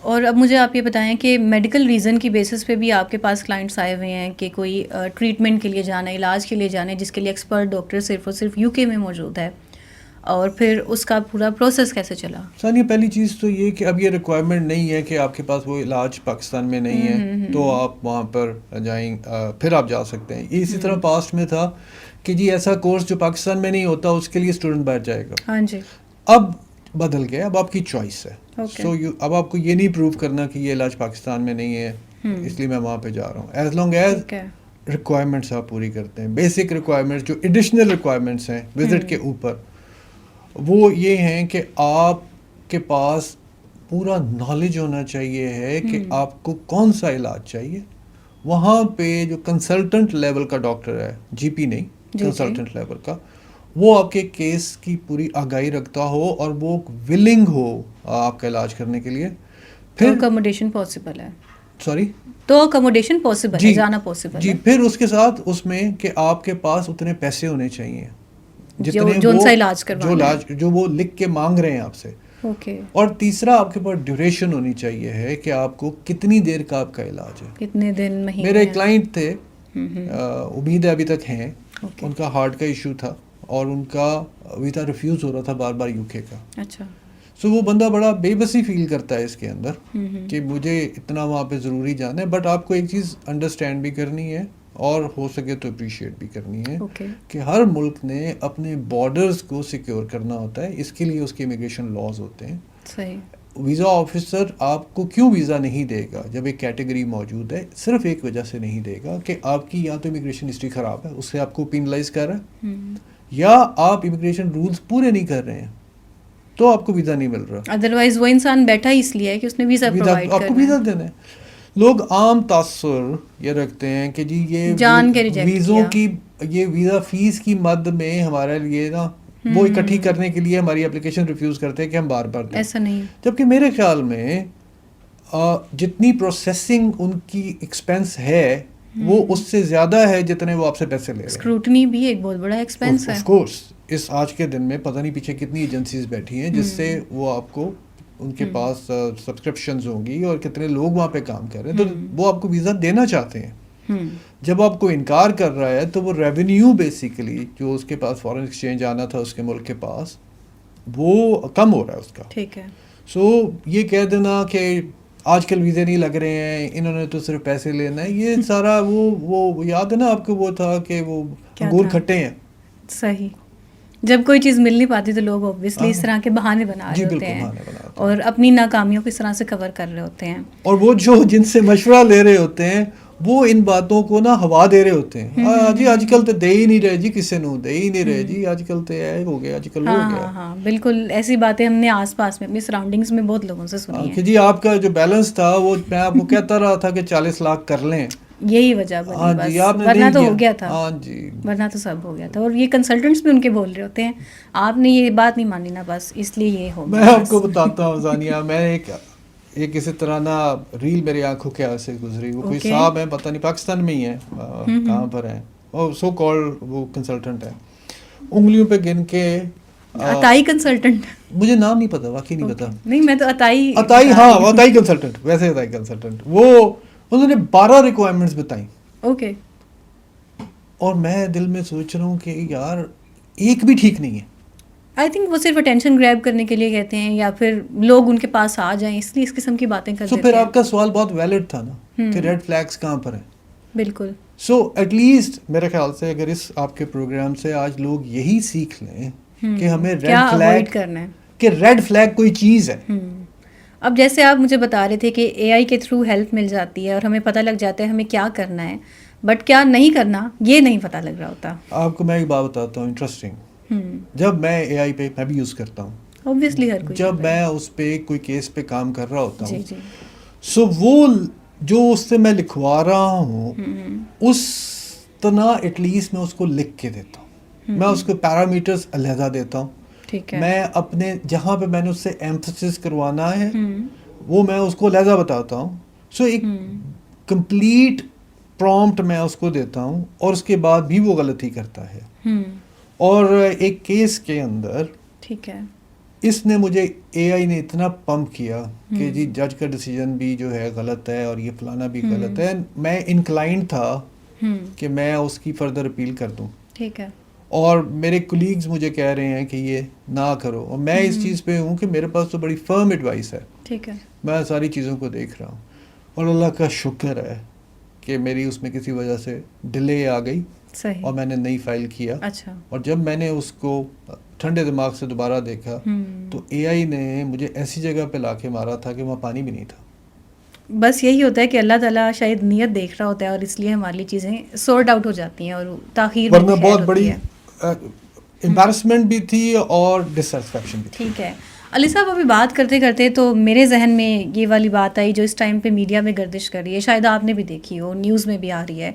اور اب مجھے آپ یہ بتائیں کہ میڈیکل ریزن کی بیسس پہ بھی آپ کے پاس کلائنٹس آئے ہوئے ہیں کہ کوئی ٹریٹمنٹ کے لیے جانا ہے, علاج کے لیے جانا ہے, جس کے لیے ایکسپرٹ ڈاکٹر صرف اور صرف یو کے میں موجود ہے, اور پھر اس کا پورا پروسیس کیسے چلا؟ ثانیہ, پہلی چیز تو یہ کہ اب یہ ریکوائرمنٹ نہیں ہے کہ آپ کے پاس وہ علاج پاکستان میں نہیں ہے تو آپ وہاں پر جائیں, پھر آپ جا سکتے ہیں. اسی طرح پاسٹ میں تھا کہ جی ایسا کورس جو پاکستان میں نہیں ہوتا اس کے لیے اسٹوڈنٹ بیٹھ جائے گا. ہاں جی, اب بدل گیا, اب آپ کی چوائس ہے. سو اب آپ کو یہ نہیں پروو کرنا کہ یہ علاج پاکستان میں نہیں ہے اس لیے میں وہاں پہ جا رہا ہوں. ایز لانگ ایز ریکوائرمنٹس آپ پوری کرتے ہیں, بیسک ریکوائرمنٹس جو ایڈیشنل ریکوائرمنٹس ہیں وزٹ کے اوپر, وہ یہ ہیں کہ آپ کے پاس پورا نالج ہونا چاہیے ہے کہ آپ کو کون سا علاج چاہیے. وہاں پہ جو کنسلٹنٹ لیول کا ڈاکٹر ہے, جی پی نہیں, کنسلٹنٹ لیول کا, وہ آپ کے کیس کی پوری آگاہی رکھتا ہو اور وہ ولنگ ہو آپ کا علاج کرنے کے لیے. پھر اکوموڈیشن پاسبل ہے. سوری تو اکوموڈیشن پاسبل ہے, جانا پاسبل جی. ہے. پھر اس کے ساتھ اس میں کہ آپ کے پاس اتنے پیسے ہونے چاہیے جتنے جو ان سے علاج کروانا ہے, جو وہ لکھ کے مانگ رہے ہیں آپ سے. اوکے. اور تیسرا آپ کے پاس ڈیوریشن ہونی چاہیے ہے کہ آپ کو کتنی دیر کا آپ کا علاج ہے, کتنے دن, مہینے. میرے کلائنٹ تھے, امید ہے ابھی تک ہیں, ان کا ہارٹ کا ایشو تھا اور ان کا ویزا ریفیوز ہو رہا تھا بار بار یو کے کا. اچھا. سو وہ بندہ بڑا بے بسی فیل کرتا ہے اس کے اندر کہ مجھے اتنا وہاں پہ ضروری جانا ہے. بٹ آپ کو ایک چیز انڈرسٹینڈ بھی کرنی ہے اور ہو سکے تو اپریشیٹ بھی کرنی ہے کہ ہر ملک نے اپنے بارڈرز کو سیکیور کرنا ہوتا ہے. اس کے لیے اس کے امیگریشن لاز ہوتے ہیں. صحیح. ویزا آفیسر آپ کو کیوں ویزا نہیں دے گا جب ایک کیٹیگری موجود ہے؟ صرف ایک وجہ سے نہیں دے گا کہ آپ کی یا تو امیگریشن ہسٹری خراب ہے, اس سے آپ کو پینلائز کر رہا ہے, یا آپ امیگریشن رولز پورے نہیں کر رہے ہیں تو آپ کو ویزا نہیں مل رہا. ادروائز وہ انسان بیٹھا ہی اس لیے ہے کہ اس نے ویزا پرووائڈ کرنا ہے, آپ کو ویزا دینا ہے. لوگ عام تاثر یہ رکھتے ہیں کہ جی یہ جان کے ریجیکٹ ویزوں کی, یہ ویزا فیس کی مد میں ہمارے لیے نا وہ اکٹھی کرنے کے لیے ہماری اپلیکیشن ریفیوز کرتے ہیں کہ ہم بار بار دیں. ایسا نہیں. جبکہ میرے خیال میں جتنی پروسیسنگ ان کی ایکسپینس ہے وہ اس سے زیادہ ہے جتنے وہ آپ سے پیسے لے رہے ہیں. اسکروٹنی بھی ایک بہت بڑا ایکسپینس ہے. آف کورس اس آج کے دن میں پتہ نہیں پیچھے کتنی ایجنسیز بیٹھی ہیں جس سے وہ آپ کو, ان کے پاس سبسکرپشنز ہوں گی اور کتنے لوگ وہاں پہ کام کر رہے ہیں, تو وہ آپ کو ویزا دینا چاہتے ہیں. جب آپ کو انکار کر رہا ہے تو وہ ریونیو بیسیکلی جو اس کے پاس فارن ایکسچینج آنا تھا اس کے ملک کے پاس, وہ کم ہو رہا ہے اس کا. ٹھیک ہے. سو یہ کہہ دینا کہ آج کل ویزے نہیں لگ رہے ہیں, انہوں نے تو صرف پیسے لینا ہے, یہ سارا وہ یاد ہے نا آپ کو, وہ تھا کہ وہ انگور کھٹے ہیں. صحیح. جب کوئی چیز مل نہیں پاتی تو لوگ اوبویسلی اس طرح کے بہانے بنا رہے ہوتے ہیں اور اپنی ناکامیوں کو اس طرح سے کور کر رہے ہوتے ہیں. اور وہ جو جن سے مشورہ لے رہے ہوتے ہیں وہ ان باتوں کو نا ہوا دے رہے ہوتے ہیں. جی آج کل تو دے ہی نہیں رہے, جی کسی نو دے ہی نہیں رہے, جی آج کل تو یہ ہو گیا, آج کل ہو گیا. ہاں بالکل ایسی باتیں ہم نے آس پاس میں اپنی سراؤنڈنگس میں بہت لوگوں سے سنی ہیں کہ جی آپ کا جو بیلنس تھا وہ میں آپ کو کہتا رہا تھا کہ 40 لاکھ کر لیں, یہی وجہ بنی بس, ورنہ تو ہو گیا تھا. ہاں جی, ورنہ تو سب ہو گیا تھا. اور یہ کنسلٹنٹس بھی ان کے بول رہے ہوتے ہیں آپ نے یہ بات نہیں مانی نا, بس اس لیے یہ ہو گیا. میں آپ کو بتاتا ہوں ثانیہ, میں ایک اسی طرح نا ریل میری آنکھوں کے سے گزری. وہ کوئی صاحب ہیں, پتہ نہیں پاکستان میں ہی ہیں, کہاں پر ہیں, اور سو کالڈ وہ کنسلٹنٹ ہے, انگلیوں پہ گن کے. عطائی کنسلٹنٹ, مجھے نام نہیں پتا, واقعی نہیں پتا. نہیں میں تو عطائی, ہاں عطائی کنسلٹنٹ, ویسے عطائی کنسلٹنٹ. وہ انہوں نے 12 ریکوائرمنٹس بتائیں. اوکے. اور میں دل میں سوچ رہا ہوں کہ یار ایک بھی ٹھیک نہیں ہے. آئی تھنک وہ صرف اٹینشن گریب کرنے کے لیے کہتے ہیں یا پھر لوگ ان کے پاس آ جائیں, اس لیے اس قسم کی باتیں کرتے ہیں. پھر آپ کا سوال بہت ویلڈ تھا نا کہ ریڈ فلیگس کہاں پر ہیں. بالکل. سو ایٹ لیسٹ میرے خیال سے اگر اس آپ کے پروگرام سے آج لوگ یہی سیکھ لیں کہ ہمیں ریڈ فلیگ کرنا ہے, کہ ریڈ فلیگ کوئی چیز ہے. اب جیسے آپ مجھے بتا رہے تھے کہ اے آئی کے تھرو ہیلپ مل جاتی ہے اور ہمیں پتہ لگ جاتا ہے ہمیں کیا کرنا ہے, بٹ کیا نہیں کرنا یہ نہیں پتہ لگ رہا ہوتا. آپ کو میں ایک بات بتاتا ہوں انٹرسٹنگ. جب میں اے آئی پہ میں بھی یوز کرتا ہوں, اوبویسلی ہر کوئی, جب میں اس پہ کوئی کیس پہ کام کر رہا ہوتا ہوں, سو وہ جو اس سے میں لکھوا رہا ہوں اس طرح ایٹ لیسٹ میں اس کو لکھ کے دیتا ہوں. میں اس کو پیرامیٹرز علیحدہ دیتا ہوں. میں اپنے جہاں پہ میں نے اس سے ایمفسس کروانا ہے وہ میں اس کو علیحدہ بتاتا ہوں. سو ایک کمپلیٹ پرومپٹ میں اس کو دیتا ہوں اور اس کے بعد بھی وہ غلطی کرتا ہے. اور ایک کیس کے اندر ٹھیک ہے اس نے مجھے اے آئی نے اتنا پمپ کیا کہ جی جج کا ڈیسیجن بھی جو ہے غلط ہے اور یہ فلانا بھی غلط ہے. میں انکلائنڈ تھا کہ میں اس کی فردر اپیل کر دوں. ٹھیک ہے. اور میرے کولیگز مجھے کہہ رہے ہیں کہ یہ نہ کرو, اور میں اس چیز پہ ہوں کہ میرے پاس تو بڑی فرم ایڈوائس ہے. ٹھیک ہے. میں ساری چیزوں کو دیکھ رہا ہوں اور اللہ کا شکر ہے کہ میری اس میں کسی وجہ سے ڈیلے آ گئی. صحیح. اور میں نے نئی فائل کیا. اچھا. اور جب میں نے اس کو ٹھنڈے دماغ سے دوبارہ دیکھا تو اے آئی نے مجھے ایسی جگہ پہ لا کے مارا تھا کہ وہاں پانی بھی نہیں تھا. بس یہی ہوتا ہے کہ اللہ تعالیٰ شاید نیت دیکھ رہا ہوتا ہے اور اس لیے ہمارے لیے چیزیں سورٹ آؤٹ ہو جاتی ہیں اور تاخیر میں ورنہ بہت بڑی امبیرسمنٹ بھی تھی اور ڈسسیٹسفیکشن بھی. ٹھیک ہے. علی صاحب ابھی بات کرتے کرتے تو میرے ذہن میں یہ والی بات آئی جو اس ٹائم پہ میڈیا میں گردش کر رہی ہے, شاید آپ نے بھی دیکھی ہو, نیوز میں بھی آ رہی ہے,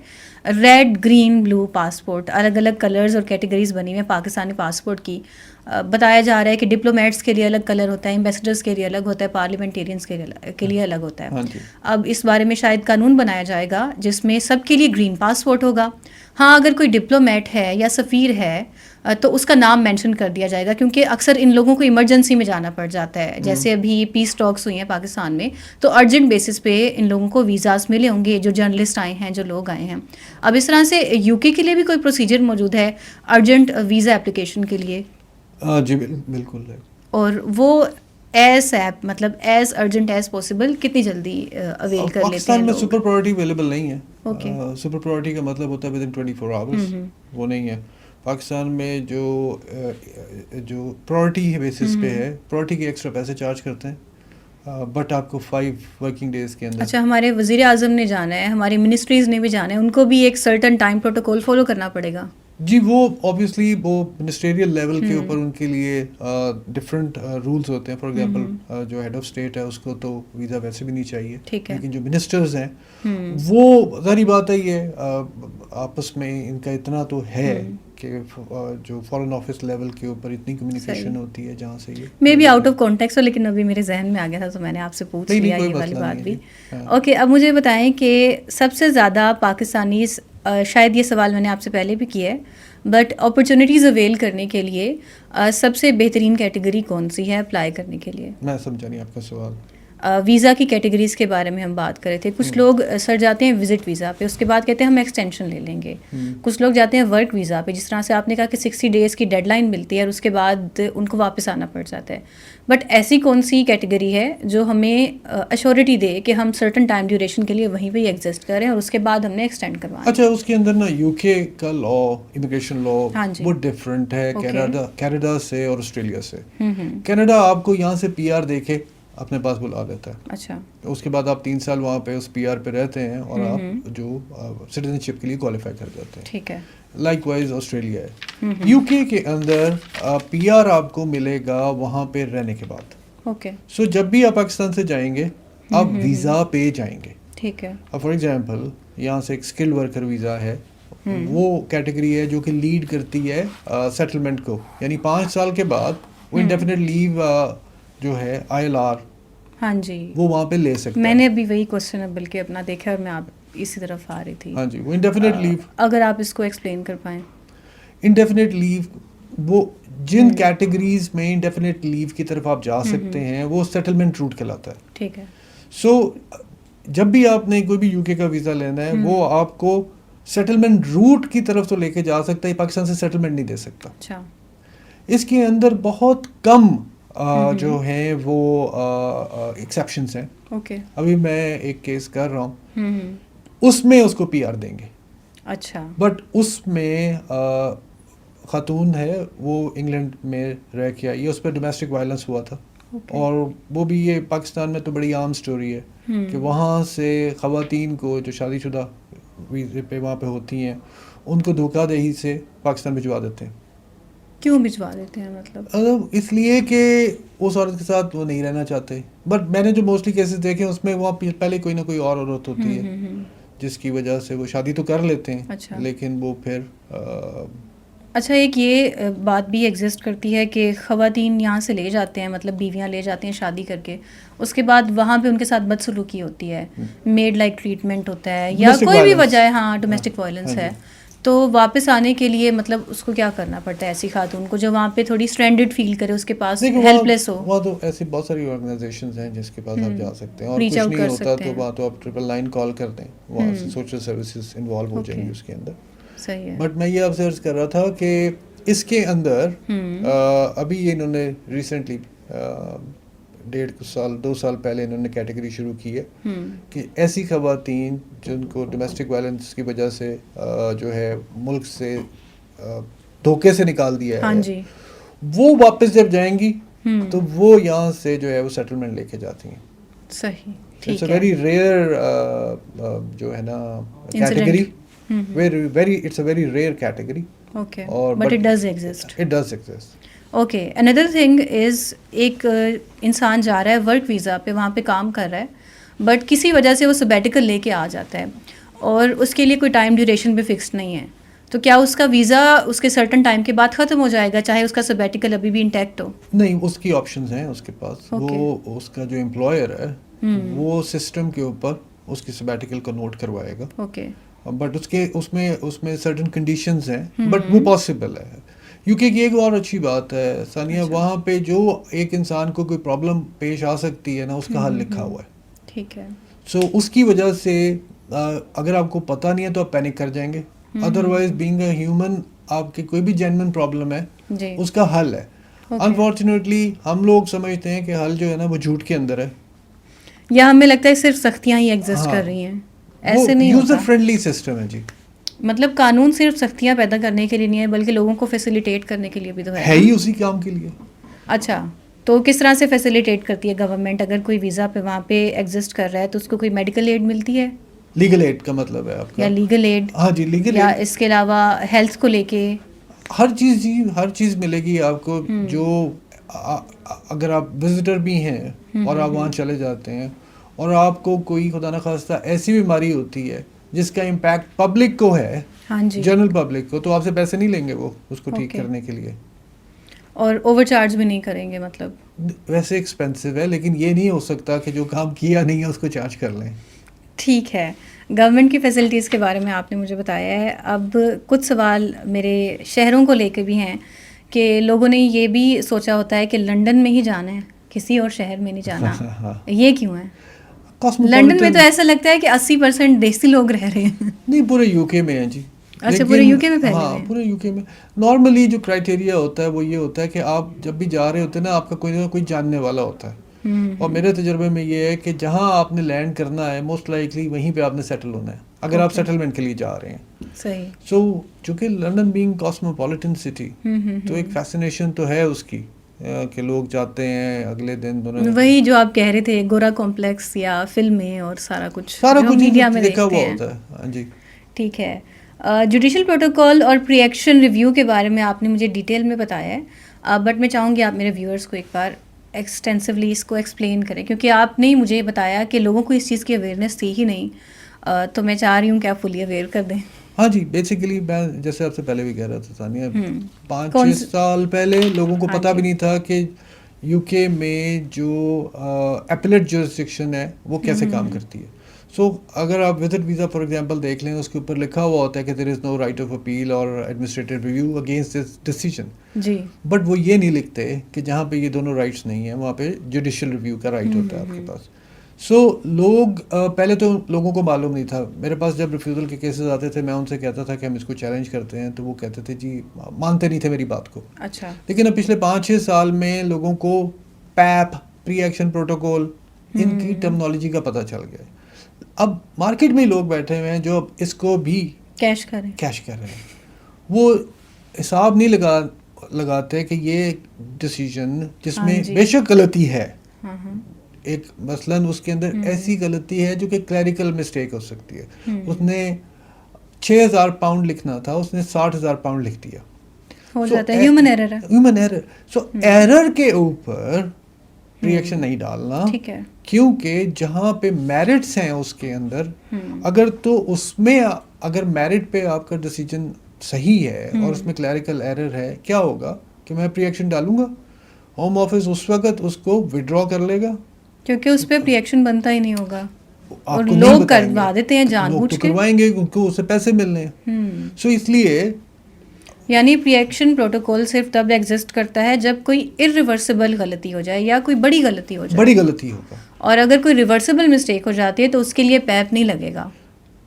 ریڈ گرین بلو پاسپورٹ, الگ الگ کلرز اور کیٹیگریز بنی ہوئی ہیں پاکستانی پاسپورٹ کی. بتایا جا رہا ہے کہ ڈپلومیٹس کے لیے الگ کلر ہوتا ہے, ایمبیسڈرس کے لیے الگ ہوتا ہے, پارلیمنٹیرینس کے لیے الگ ہوتا ہے. اب اس بارے میں شاید قانون بنایا جائے گا جس میں سب کے لیے گرین پاسپورٹ ہوگا. ہاں اگر کوئی ڈپلومیٹ ہے یا سفیر ہے تو اس کا نام مینشن کر دیا جائے گا, کیونکہ اکثر ان لوگوں کو ایمرجنسی میں جانا پڑ جاتا ہے. جیسے ابھی پیس ٹاکس ہوئی ہیں پاکستان میں, تو ارجنٹ بیسس پہ ان لوگوں کو ویزاز ملے ہوں گے, جو جرنلسٹ آئے ہیں, جو لوگ آئے ہیں. اب اس طرح سے یو کے لیے بھی کوئی پروسیجر موجود ہے ارجنٹ ویزا اپلیکیشن کے لیے؟ جی بالکل ہے. اور وہ ایز ایپ مطلب ایز ارجنٹ ایز پاسبل کتنی جلدی اویل کر لیتے ہیں؟ پاکستان میں سپر پرائورٹی اویلیبل نہیں ہے. سپر پرائورٹی کا مطلب ہوتا ہے ود ان 24 آورس, وہ نہیں ہے پاکستان میں. جو پرائورٹی بیسس پہ ہے, پرائورٹی کے ایکسٹرا پیسے چارج کرتے ہیں, بٹ آپ کو 5 ورکنگ ڈیز کے اندر. اچھا, ہمارے وزیر اعظم نے جانا ہے, ہماری منسٹریز نے بھی جانا ہے, ان کو بھی ایک سرٹن ٹائم پروٹوکول فالو کرنا پڑے گا؟ جی وہ اوبیسلی وہ منسٹریل لیول کے اوپر ان کے لیے ڈفرینٹ رولز ہوتے ہیں. فار ایگزامپل جو ہیڈ آف اسٹیٹ ہے اس کو تو ویزا ویسے بھی نہیں چاہیے, لیکن جو منسٹرز ہیں وہ ظاہری بات ہے یہ آپس میں ان کا اتنا تو ہے کہ جو فارن آفس لیول کے اوپر اتنی کمیونیکیشن ہوتی ہے جہاں سے یہ may be out of context ہو, لیکن ابھی میرے ذہن میں آ گیا تھا تو میں نے آپ سے پوچھ لیا یہ والی بات بھی. اوکے, اب مجھے بتائیں کہ سب سے زیادہ پاکستانی, شاید یہ سوال میں نے آپ سے پہلے بھی کیا ہے, بٹ اپرچونیٹیز اویل کرنے کے لیے سب سے بہترین کیٹیگری کون سی ہے اپلائی کرنے کے لیے؟ میں سمجھا نہیں آپ کا سوال. ویزا کی کیٹیگریز کے بارے میں ہم بات کر رہے تھے. کچھ لوگ سر جاتے ہیں وزٹ ویزا پہ, اس کے بعد کہتے ہیں ہم ایکسٹینشن لے لیں گے. کچھ لوگ جاتے ہیں ورک ویزا پہ, جس طرح سے آپ نے کہا کہ 60 ڈیز کی ڈیڈ لائن ملتی ہے اور اس کے بعد ان کو واپس آنا پڑ جاتا ہے. بٹ ایسی کون سی کیٹیگری ہے جو ہمیں ایشورٹی دے کہ ہم سرٹن ٹائم ڈیوریشن کے لیے وہیں پہ ایگزسٹ کریں اور اس کے بعد ہم نے ایکسٹینڈ کروانا؟ اچھا, اس کے اندر نا یو کے کا لا, امیگریشن لا وہ ڈفرینٹ ہے کینیڈا سے اور آسٹریلیا سے. کینیڈا آپ کو یہاں سے پی آر دے کے اپنے پاس بلا لیتا ہے. اچھا, اس کے بعد آپ 3 سال وہاں پہ اس پی آر پہ رہتے ہیں اور آپ جو سٹیزن شپ کے لیے کوالیفائی کر جاتے ہیں. ٹھیک ہے. لائک وائز آسٹریلیا ہے. یو کے اندر پی آر آپ کو ملے گا وہاں پہ رہنے کے بعد. اوکے. سو جب بھی آپ پاکستان سے جائیں گے آپ ویزا پہ جائیں گے. ٹھیک ہے. اب فار ایگزامپل یہاں سے ایک اسکلڈ ورکر ویزا ہے, وہ کیٹیگری ہے جو کہ لیڈ کرتی ہے سیٹلمنٹ کو, یعنی 5 سال کے بعد وہ انڈیفینٹ لیو جو ہے ILR, ہاں جی, وہ وہاں پہ لے سکتے ہیں. میں نے ابھی وہی کوشچن بلکہ اپنا دیکھا اور میں آپ اسی طرف آ رہی تھی. ہاں جی, وہ انڈیفینٹ لیو, اگر آپ اس کو ایکسپلین کر پائیں. انڈیفینٹ لیو وہ جن کیٹیگریز میں انڈیفینٹ لیو کی طرف آپ جا سکتے ہیں وہ سیٹلمنٹ روٹ کہلاتا ہے. ٹھیک ہے. سو جب بھی آپ نے کوئی بھی UK کا ویزا لینا ہے وہ آپ کو سیٹلمنٹ روٹ کی طرف تو لے کے جا سکتا ہے, پاکستان سے سیٹلمنٹ نہیں دے سکتا. اچھا. اس کے اندر بہت کم جو ہیں وہ ایکسیپشنس ہیں. اوکے. ابھی میں ایک کیس کر رہا ہوں, اس میں اس کو پی آر دیں گے. اچھا. بٹ اس میں خاتون ہے, وہ انگلینڈ میں رہ کے آئی ہے, اس پہ ڈومیسٹک وائلنس ہوا تھا. اور وہ بھی یہ پاکستان میں تو بڑی عام سٹوری ہے کہ وہاں سے خواتین کو جو شادی شدہ ویزے پہ وہاں پہ ہوتی ہیں ان کو دھوکہ دہی سے پاکستان بھجوا دیتے ہیں. کیوں بھجوا دیتے ہیں مطلب؟ اس لیے کہ اس عورت کے ساتھ وہ نہیں رہنا چاہتے. بٹ میں نے جو موسٹلی کیسز دیکھے اس میں وہاں پہلے کوئی نہ کوئی اور عورت ہوتی ہے جس کی وجہ سے وہ شادی تو کر لیتے ہیں لیکن وہ پھر اچھا, ایک یہ بات بھی ایگزسٹ کرتی ہے کہ خواتین یہاں سے لے جاتے ہیں, مطلب بیویاں لے جاتے ہیں شادی کر کے, اس کے بعد وہاں پہ ان کے ساتھ بدسلوکی ہوتی ہے, میڈ لائک ٹریٹمنٹ ہوتا ہے یا کوئی بھی وجہ ہے, ہاں ڈومیسٹک وائلنس ہے, تو واپس آنے کے لیے مطلب اس کو کیا کرنا پڑتا ہے ایسی خاتون کو جو وہاں پہ تھوڑی اسٹرینڈڈ فیل کرے, اس کے پاس ہیلپ لیس ہو؟ وہاں تو ایسی بہت ساری آرگنائزیشنز ہیں جس کے پاس آپ جا سکتے ہیں, اور کچھ نہیں ہوتا تو وہاں تو آپ 999 کال کر دیں, وہاں سے سوشل سروسز انوالو ہو جائیں گی اس کے اندر. صحیح ہے. بٹ میں یہ آبزرو کر رہا تھا کہ اس کے اندر ابھی یہ انہوں نے ریسنٹلی 1.5 سال 2 سال پہلے انہوں نے کیٹیگری شروع کی ہے کہ ایسی خواتین جن کو ڈومیسٹک وائلنس کی وجہ سے جو ہے ملک سے دھوکے سے نکال دیا ہے, وہ واپس جب جائیں گی تو وہ یہاں سے جو ہے وہ سیٹلمنٹ لے کے جاتی ہیں. صحیح. اٹس اے ویری ریئر جو ہے نا category, it's a very rare category. Okay, but it does exist. It does exist. Okay. Another thing is ایک انسان جا رہا ہے ورک ویزا پہ, وہاں پہ کام کر رہا ہے, بٹ کسی وجہ سے وہ سبیٹیکل لے کے آ جاتا ہے اور اس کے لیے کوئی ٹائم ڈیوریشن بھی فکس نہیں ہے, تو کیا اس کا ویزا اس کے سرٹن ٹائم کے بعد ختم ہو جائے گا چاہے اس کا سبیٹیکل ابھی بھی انٹیکٹ ہو؟ نہیں, اس کی آپشنز ہیں اس کے پاس. وہ اس کا جو امپلائر ہے وہ سسٹم کے اوپر اس کی سبیٹیکل کو نوٹ کروائے گا. اوکے. بٹ اس میں سرٹن کنڈیشنز ہیں, بٹ وہ پاسبل ہے. یو کے کی ایک اور اچھی بات ہے ثانیہ, وہاں پہ جو ایک انسان کو کوئی پرابلم پیش آ سکتی ہے نا, اس کا حل لکھا ہوا ہے. ٹھیک ہے. سو اس کی وجہ سے اگر آپ کو پتہ نہیں ہے تو آپ پینک کر جائیں گے. ادروائز بینگ اے ہیومن, آپ کی کوئی بھی جینوئن پرابلم ہے اس کا حل ہے. انفارچونیٹلی ہم لوگ سمجھتے ہیں کہ حل جو ہے نا وہ جھوٹ کے اندر ہے, یا ہمیں لگتا ہے صرف سختیاں ہی ایگزسٹ کر رہی ہیں. ایسے نہیں ہوتا. یوزر فرینڈلی سسٹم ہے جی. مطلب قانون صرف سختیاں پیدا کرنے کے لیے نہیں ہے بلکہ لوگوں کو فیسیلیٹیٹ کرنے کے لیے بھی تو ہے ہی اسی کام کے لیے. اچھا, تو کس طرح سے فیسیلیٹیٹ کرتی ہے گورنمنٹ؟ اگر کوئی ویزا پہ وہاں پہ ایگزسٹ کر رہا ہے تو اس کو کوئی میڈیکل ایڈ ملتی ہے؟ لیگل ایڈ کا مطلب ہے آپ کا؟ یا لیگل ایڈ؟ ہاں جی, لیگل یا ایڈ. اس کے علاوہ ہیلتھ کو لے کے ہر چیز جی, ہر چیز ملے گی آپ کو. جو اگر آپ وزٹر بھی ہیں اور آپ وہاں چلے جاتے ہیں اور آپ کو کوئی خدا نخواستہ ایسی بیماری ہوتی ہے جس کا امپیکٹ پبلک کو ہے, جنرل پبلک کو, تو آپ سے پیسے نہیں لیں گے وہ اس کو ٹھیک کرنے کے لیے, اور اوور چارج بھی نہیں کریں گے. مطلب ویسے ایکسپینسو ہے, لیکن یہ نہیں ہو سکتا کہ جو کام کیا نہیں ہے اس کو چارج کر لیں. ٹھیک ہے. گورنمنٹ کی فیسلٹیز کے بارے میں آپ نے مجھے بتایا ہے. اب کچھ سوال میرے شہروں کو لے کے بھی ہیں کہ لوگوں نے یہ بھی سوچا ہوتا ہے کہ لنڈن میں ہی جانا ہے, کسی اور شہر میں نہیں جانا. یہ کیوں ہے؟ لنڈن میں تو ایسا لگتا ہے کہ 80% دیسی لوگ رہ رہے ہیں. نہیں, پورے یو کے میں ہیں جی. اچھا, پورے یو کے میں پھیلے ہوئے ہیں؟ ہاں, پورے یو کے میں. نارملی جو کرائٹیریا ہوتا ہے وہ یہ ہوتا ہے کہ آپ جب بھی جا رہے ہوتے ہیں نا, آپ کا کوئی نہ کوئی جاننے والا ہوتا ہے. اور میرے تجربے میں یہ ہے کہ جہاں آپ نے لینڈ کرنا ہے موسٹ لائکلی وہیں پہ آپ نے سیٹل ہونا ہے, اگر آپ سیٹلمنٹ کے لیے جا رہے ہیں. صحیح. سو چونکہ لنڈن بینگ کاسموپولیٹن سٹی, تو ایک فیسنیشن تو ہے اس کی کہ لوگ جاتے ہیں اگلے دن. وہی جو آپ کہہ رہے تھے, گورا کمپلیکس یا فلمیں اور سارا کچھ میڈیا میں دیکھا ہوا ہوتا ہے. ہاں جی. ٹھیک ہے. جوڈیشل پروٹوکول اور پری ایکشن ریویو کے بارے میں آپ نے مجھے ڈیٹیل میں بتایا ہے, بٹ میں چاہوں گی آپ میرے ویورز کو ایک بار ایکسٹینسولی اس کو ایکسپلین کریں, کیونکہ آپ نے ہی مجھے بتایا کہ لوگوں کو اس چیز کی اویئرنیس تھی ہی نہیں, تو میں چاہ رہی ہوں کہ آپ فلی اویئر کر دیں. ہاں جی, بیسیکلی میں جیسے آپ سے پہلے بھی کہہ رہا تھا ثانیہ, 5-6 سال پہلے لوگوں کو پتہ بھی نہیں تھا کہ یو کے میں جو اپیلیٹ جورسڈکشن ہے وہ کیسے کام کرتی ہے. سو اگر آپ وزٹ ویزا فار ایگزامپل دیکھ لیں, اس کے اوپر لکھا ہوا ہوتا ہے کہ there is no right of appeal اور administrative review against this decision. جی. بٹ وہ یہ نہیں لکھتے کہ جہاں پہ یہ دونوں رائٹس نہیں ہیں وہاں پہ جوڈیشل ریویو کا رائٹ ہوتا ہے آپ کے پاس. سو لوگ پہلے تو لوگوں کو معلوم نہیں تھا. میرے پاس جب ریفیوزل کے کیسز آتے تھے میں ان سے کہتا تھا کہ ہم اس کو چیلنج کرتے ہیں, تو وہ کہتے تھے جی, مانتے نہیں تھے میری بات کو. اچھا. لیکن اب پچھلے 5-6 سال میں لوگوں کو پیپ, پری ایکشن پروٹوکول, ان کی ٹرمنالوجی کا پتہ چل گیا. اب مارکیٹ میں لوگ بیٹھے ہوئے ہیں جو اب اس کو بھی کیش کر رہے ہیں. وہ حساب نہیں لگاتے کہ یہ ڈیسیجن جس میں بے شک غلطی ہے, ایک مثلاً اس کے اندر ایسی غلطی ہے جو کہ کلیریکل مسٹیک ہو سکتی ہے. اس نے 6,000 پاؤنڈ لکھنا تھا, اس نے 60,000 پاؤنڈ لکھ دیا. ہو جاتا ہے, ہیومن ایرر ہے. Human error. سو ایرر کے اوپر ری ایکشن نہیں ڈالنا, کیونکہ جہاں پہ میرٹس ہیں اس کے اندر, اگر تو اس میں اگر میرٹ پہ آپ کا ڈیسیجن صحیح ہے اور اس میں کلیریکل ایرر ہے, کیا ہوگا کہ میں پری ایکشن ڈالوں گا, ہوم آفس اس وقت اس کو ودرا کر لے گا, کیونکہ اس پہ پری ایکشن بنتا ہی نہیں ہوگا. اور لوگ کروا دیتے ہیں جان بوجھ کے, کروائیں گے, ان کو اس سے پیسے ملنے ہیں. سو اس لیے یعنی پری ایکشن پروٹوکول صرف تب ایگزسٹ کرتا ہے جب کوئی ارریورسیبل غلطی ہو جائے یا کوئی بڑی غلطی ہو جائے. بڑی غلطی ہوگا. اور اگر کوئی ریورسیبل مسٹیک ہو جاتی ہے تو اس کے لیے پیپ نہیں لگے گا,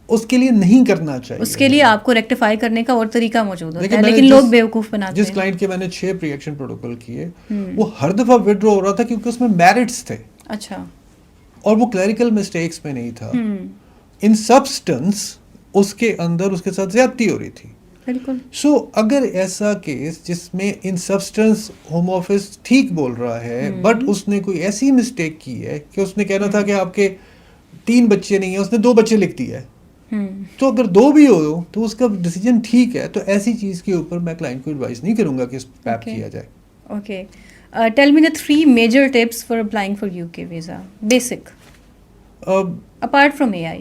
اس کے لیے نہیں کرنا چاہیے. اس کے لیے آپ کو ریکٹیفائی کرنے کا اور طریقہ موجود ہوتا ہے, لیکن لوگ بیوقوف بناتے ہیں. جس کلائنٹ کے میں نے 6 پری ایکشن پروٹوکول کیے, وہ ہر دفعہ ودرا ہو رہا تھا کیونکہ اس میں میرٹس تھے. اچھا. اور وہ کلیریکل مسٹیکس میں نہیں تھا. ان سبسٹنس اس کے اندر اس کے ساتھ زیادتی ہو رہی تھی. بالکل. سو اگر ایسا کیس جس میں ان سبسٹنس ہوم آفس ٹھیک بول رہا ہے, بٹ اس نے کوئی ایسی مسٹیک کی ہے کہ اس نے کہنا تھا کہ آپ کے 3 بچے نہیں ہیں, اس نے 2 بچے لکھ دیا ہے, تو اگر 2 بھی ہو تو اس کا ڈیسیجن ٹھیک ہے, تو ایسی چیز کے اوپر میں کلائنٹ کو ایڈوائز نہیں کروں گا کہ اس پیپ کیا جائے. Okay. Tell me the 3 major tips for applying for UK visa. Basic. Apart from AI.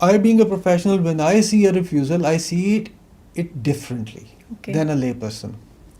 I being a professional, when I see a refusal, I see it differently than a lay person.